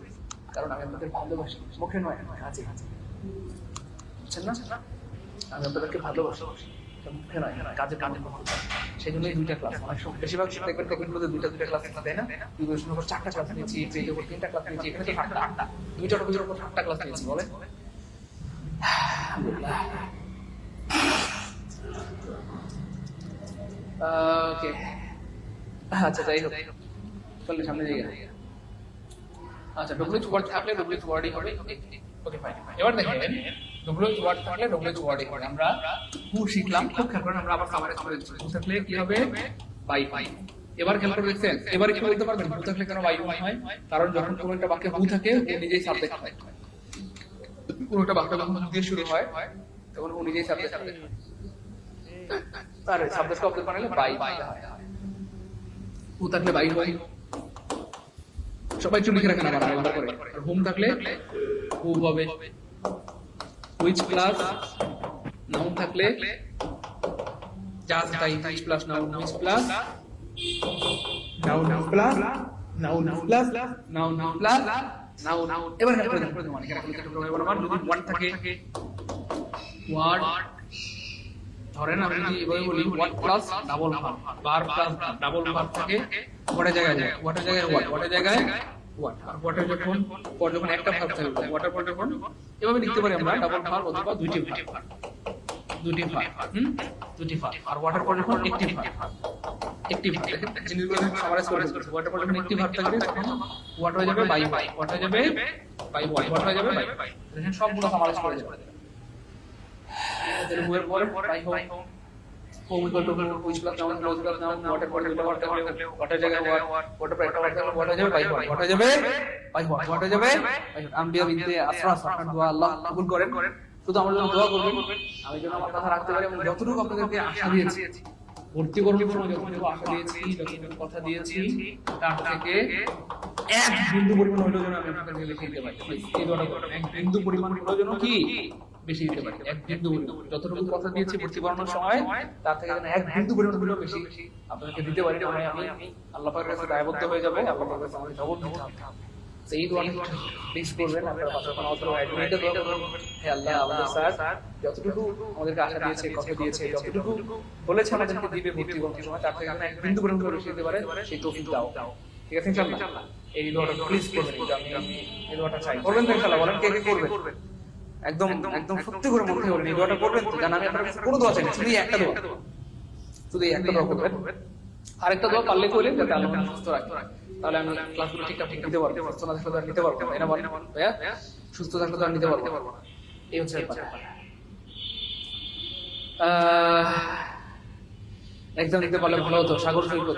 কারণ আমি আপনাদের ভালোবাসি, মুখে নয় কাজে। বুঝছেন না? আমি আপনাদেরকে ভালোবাসি, মুখে নয় কাজে কাজে। সেই জন্য এই 2টা ক্লাস, অনেক সময় বেশিরভাগ দেখবেন দুইটা ক্লাস দেয় না। ডিভিশনের উপর 4টা ক্লাস নিয়েছি, পেজের উপর 3টা ক্লাস নিয়েছি, এখানে তো 8টা, 2টা টপিকের উপর 8টা ক্লাস নিয়েছি। বলে ওকে, আচ্ছা যাই হোক, চললে সামনে জায়গা। আচ্ছা, ডব্লিউএইচ ওয়ার্ড থাকলে ডব্লিউএইচ ওয়ার্ডই হবে। Okay fine. এবার দেখেন ডব্লিউএইচ ওয়ার্ড থাকলে ডব্লিউএইচ ওয়ার্ডই হবে। আমরা হু শিখলাম, খুব খেয়াল করেন, আমরা আবার সামারে চলে যাচ্ছি। হু থাকলে কি হবে? বাই। এবার খেয়াল করে দেখছেন, এবারে কি বলতে পারবেন হু থাকলে কেন বাই হয়? কারণ যখন কোনো একটা বাক্যে হু থাকে ও নিজেই সাবজেক্ট হয়। কোনো একটা বাক্য যখন হু দিয়ে শুরু হয় তখন ও নিজেই সাবজেক্ট হয়। আর সাবজেক্ট অবজেক্ট বানালে বাই হয়। হু থাকলে বাই হয়। সবাই একটু লিখে রাখেন আমার আলাদা করে। আর হোম থাকলে হু হবে। হুইচ প্লাস নাউন থাকলে জাস্ট তাই, which plus noun, which plus noun plus noun plus noun plus noun. এবার হেল্প করে দেন মানে কেন বরাবর যদি ওয়ার্ড থাকে, ওয়ার্ড ধরেন আমি যদি এভাবে বলি word plus double verb plus double verb থাকে, ওয়াটের জায়গায় ওয়াটের জায়গায় ওয়াট, আর ওয়াটের যখন একটা ভার্ব থাকবে ওয়াটার পর যখন এভাবে লিখতে পারি আমরা ডাবল ভার্ব অথবা দুটি ভার্ব, আর ওয়াটার পর যখন একটি ভার্ব দেখেন জিনিসগুলো সামারাইজ করে দিচ্ছি। ওয়াটার পর যখন একটি ভার্ব থাকবে তখন ওয়াট হয়ে যাবে বাই, ওয়াট হয়ে যাবে বাই, ওয়াট হয়ে যাবে বাই। দেখেন সবগুলো সামারাইজ করে যাবে। তাহলে ওয়ের পরে by whom, whom equal to which plus noun clause plus noun, ওয়াটার পরে দুটো ভার্ব থাকলে ওয়াটার জায়গায় ওয়াট, ওয়াটার পরে একটা ভার্ব থাকলে ওয়াট হয়ে যাবে বাই, ওয়াট হয়ে যাবে বাই, ওয়াট হয়ে যাবে বাই। আম্বিয়া বিনতে আসরাস, আপনার দোয়া আল্লাহ কবুল করেন। শুধু আমার জন্য দোয়া করবেন, আমি যেন আমার কথা রাখতে পারি এবং যতটুকু আপনাদেরকে আশা দিয়েছি, ভর্তি করবার সময় যতটুকু আশা দিয়েছি, যতটুকু কথা দিয়েছি, তার থেকে এক বিন্দু পরিমাণ হলেও যেন আমি আপনাদেরকে লিখে দিতে পারি। এই দোয়াটা করবেন, এক বিন্দু পরিমাণ হলেও যেন কি বেশি দিতে পারি। এক বিন্দু পরিমাণ যতটুকু কথা দিয়েছি ভর্তি করানোর সময়, তার থেকে যেন এক বিন্দু পরিমাণ হলেও বেশি আপনাদেরকে দিতে পারি। আমি আল্লাহ পাকের কাছে দায়বদ্ধ হয়ে যাবে, আল্লাহ পাকের কাছে আমাকে জবাব দিতে হবে। এই দোয়াটা প্লিজ করবেন আপনারা পাশে কোনো অথর এটা দোয়া করবেন হে আল্লাহ আমাদের স্যার যতটুকু আমাদেরকে আশা দিয়েছে কথা দিয়েছে যতটুকু বলেছে আমাদেরকে দিবে ভর্তি করতে সময় তার থেকে এক বিন্দু পরিমাণ বেশি দিতে পারে সেই তৌফিক দাও ঠিক আছে ইনশাআল্লাহ এই দোয়াটা প্লিজ করবেন আমি এই দোয়াটা চাই করবেন তো ইনশাআল্লাহ বলেন কে কে করবেন একদম একদম সত্যি করে মন থেকে বলেন এই দোয়াটা করবেন তো জান আমি আপনার কাছে কোনো দোয়া চাই না শুধু একটা দোয়া শুধু একটা দোয়া করবেন আরেকটা দোয়া পারলে করলেন যাতে আল্লাহ সুস্থ রাখে তাহলে আমি ক্লাসগুলো ঠিকঠাক নিতে পারবো সুস্থ না থাকলে নিতে পারবো এটা বলেন ভাইয়া সুস্থ থাকলে তো নিতে পারবো এই হচ্ছে ব্যাপার এক্সাম দিতে পারলে ভালো হতো সাগর সৈকত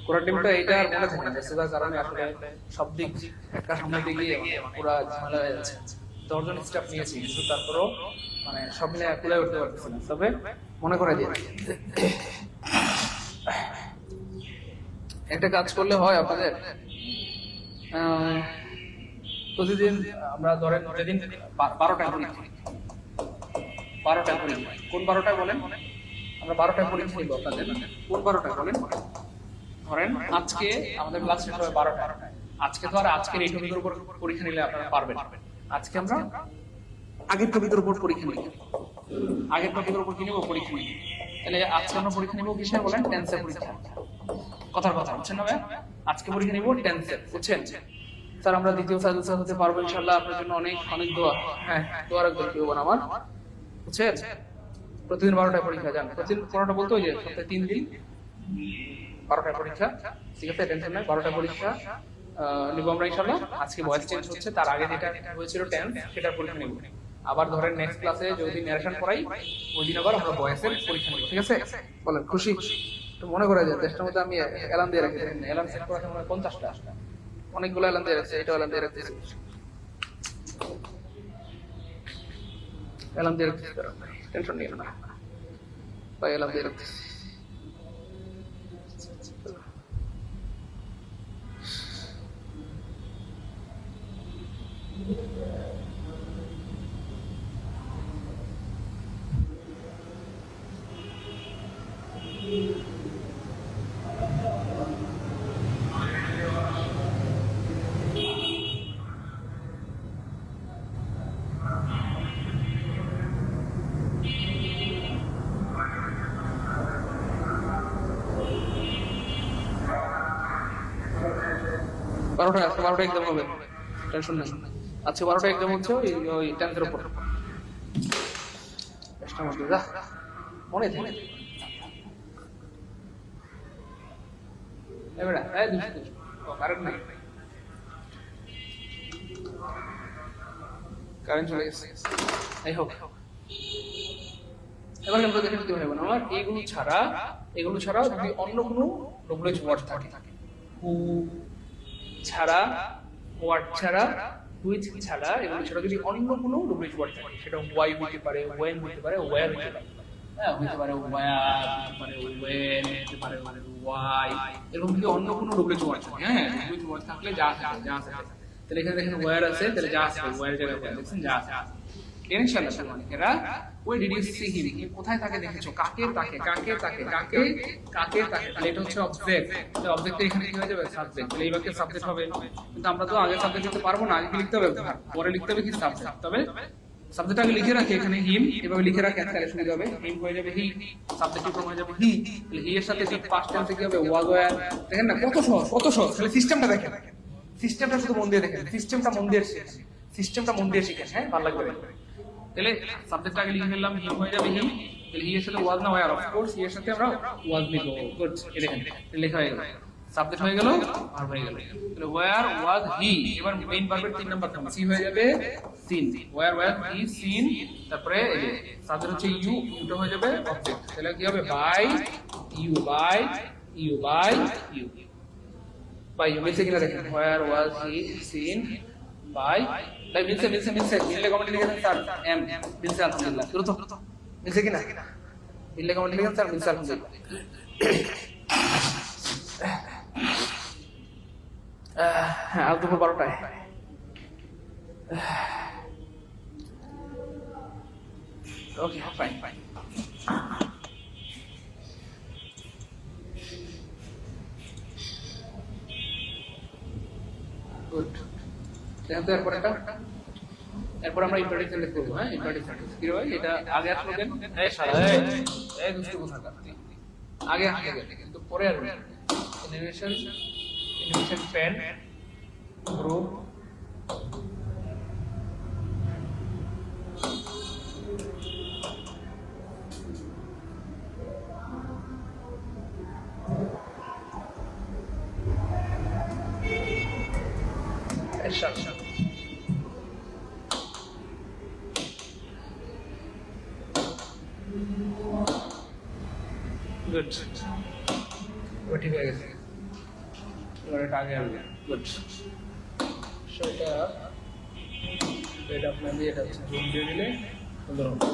পুরো টিমটা এইটা আর মনে থাকে না সেটার কারণে আসলে সব দিক একটা সামনে দিকে পুরো ঝামেলা হয়ে যাচ্ছে 10 জন স্টাফ নিয়েছি কিন্তু তারপরও মানে সব মিলে একুলাই উঠতে পারতেছি না তবে মনে করে দিয়ে একটা কাজ করলে হয় আপনাদের প্রতিদিন আমরা ধরেন যেদিন 12টায় পরীক্ষা 12টায় পরীক্ষা কোন 12টায় বলেন আমরা 12টায় পরীক্ষা নিব আপনাদের কোন 12টায় বলেন ধরেন আজকে আমাদের ক্লাস শেষ হবে 12টায় আজকে তো আর আজকের এই টপিকের উপর পরীক্ষা নিলে আপনারা পারবেন আজকে আমরা আগের টপিকের উপর পরীক্ষা নিব আগের টপিকের উপর কি নিব পরীক্ষা নিব তাহলে আজকে আমরা পরীক্ষা নিব কিসের বলেন টেন্সের পরীক্ষা কথার কথা বুঝছেন না ভাই আজকে পরীক্ষা নিব টেন্সের বুঝছেন স্যার আমরা দ্বিতীয় সাজেশন হতে পারবো ইনশাআল্লাহ আপনার জন্য অনেক অনেক দোয়া হ্যাঁ দোয়া রাখবেন কেউ আমার বুঝছেন প্রতিদিন 12টায় পরীক্ষা যান প্রতিদিন 12টা বলতে ওই যে সপ্তাহে 3 দিন 12টায় পরীক্ষা ঠিক আছে টেনশন নাই 12টায় পরীক্ষা নিব আমরা ইনশাআল্লাহ আজকে ভয়েস চেঞ্জ হচ্ছে তার আগে যেটা হয়েছিল 10 সেটার পরীক্ষা নিব আবার ধরেন নেক্সট ক্লাসে যদি ন্যারেশন পড়াই ওই দিন আবার আমরা ভয়েসের পরীক্ষা নিব ঠিক আছে বলেন খুশি তো মনে করে যায় চেষ্টার মধ্যে আমি অ্যালার্ম দিয়ে রাখি অ্যালার্ম সেট করা মনে হয় 50টা অনেকগুলো অ্যালার্ম দিয়ে রাখছি এটা অ্যালার্ম দিয়ে রাখছি অ্যালার্ম দিয়ে রাখছি টেনশন নিও না ভাই অ্যালার্ম দিয়ে রাখছি বারোটা আজকে 12টা এক্সাম হবে টেনশন নাই আজকে 12টা এক্সাম হচ্ছে ওই 10th এর উপর চেষ্টা করতে যা মনে থাকে এবারে এই দুষ্টু কারেন্ট নাই কারেন্ট চলে গেছে এই হোক এবার আমরা দেখে নিতে হবে না আমার এগুলো ছাড়া যদি অন্য কোনো ডব্লিউএইচ ওয়ার্ড থাকে হু ছাড়া ওয়ার্ড ছাড়া হুইচ ছাড়া এগুলো ছাড়া যদি অন্য কোনো ডব্লিউএইচ ওয়ার্ড থাকে সেটা ওয়াই হতে পারে ওয়েন হতে পারে ওয়্যার হতে পারে হ্যাঁ হতে পারে ওয়্যার হতে পারে ওয়েন হতে পারে ওয়াই এরকম যদি অন্য কোনো ডব্লিউএইচ ওয়ার্ড থাকে হ্যাঁ ডব্লিউএইচ ওয়ার্ড থাকলে যা আছে তাহলে এখানে দেখেন ওয়্যার আছে তাহলে যা আছে ওয়্যার জায়গায় দেখছেন যা আছে ইনশাআল্লাহ অনেকেরা ওই ডিডিউ সি হিম কোথায় থাকে দেখেছো কাকে তাকে তাহলে এটা হচ্ছে অবজেক্ট তাহলে অবজেক্টে এখানে কি হয়ে যাবে সাবজেক্ট তাহলে এই বাক্যে সাবজেক্ট হবে কিন্তু আমরা তো আগে সাবজেক্ট লিখতে পারবো না আগে লিখতে হবে পরে লিখতে হবে কি সাবজেক্ট তবে সাবজেক্ট আগে লিখে রাখি এখানে হিম এভাবে লিখে রাখি তাহলে সুবিধা হবে হিম হয়ে যাবে হি সাবজেক্ট ফর্ম হয়ে যাবে হি তাহলে হি এর সাথে ঠিক পাস্ট টেন্সে কি হবে ওয়াজ ওয়্যার দেখেন না কত সহজ তাহলে সিস্টেমটা দেখেন সিস্টেমটা শুধু মন দিয়ে দেখেন সিস্টেমটা মন দিয়ে শিখেন হ্যাঁ ভালো লাগবে তাহলে সাবজেক্ট আগে লিখে ফেললাম হিম হয়ে যাবে হিম তাহলে হি এর সাথে ওয়াজ না ওয়্যার অফ কোর্স হি এর সাথে আমরা ওয়াজ নিব গুড এই দেখেন লেখা হয়ে গেল সাবজেক্ট হয়ে গেল ভার্ব হয়ে গেল তাহলে ওয়্যার ওয়াজ হি এবার মেইন ভার্বের 3 নাম্বার ফর্ম সি হয়ে যাবে seen where was he seen তারপরে এই যে সাবজেক্ট হচ্ছে ইউ ইউটা হয়ে যাবে অবজেক্ট তাহলে কি হবে বাই ইউ মিলছে কিনা দেখেন where was he seen by তাই মিলছে মিললে কমেন্ট লিখে দেন স্যার এম মিলছে আলহামদুলিল্লাহ শুরু তো মিলছে কিনা মিললে কমেন্ট লিখে দেন স্যার মিলছে আলহামদুলিল্লাহ হ্যাঁ আজ দুপুর 12টায় ওকে ফাইন গুড দেখেন তো এরপর আমরা ইনভার্টেড সেন্টেন্স করবো। হ্যাঁ, ইনভার্টেড সেন্টেন্স কি হয়, এটা আগে আসলো কেন, এই শালা এই দুষ্টু কোথাকার, আগে আসলো কেন, কিন্তু পরে আসবে। Animation pen group action. Good, এবার ঠিক হয়ে গেছে। এবার এটা আগে আসবে। গুড, সেটা এটা আপনার দিয়ে এটা জুম দিয়ে দিলে সুন্দর হবে।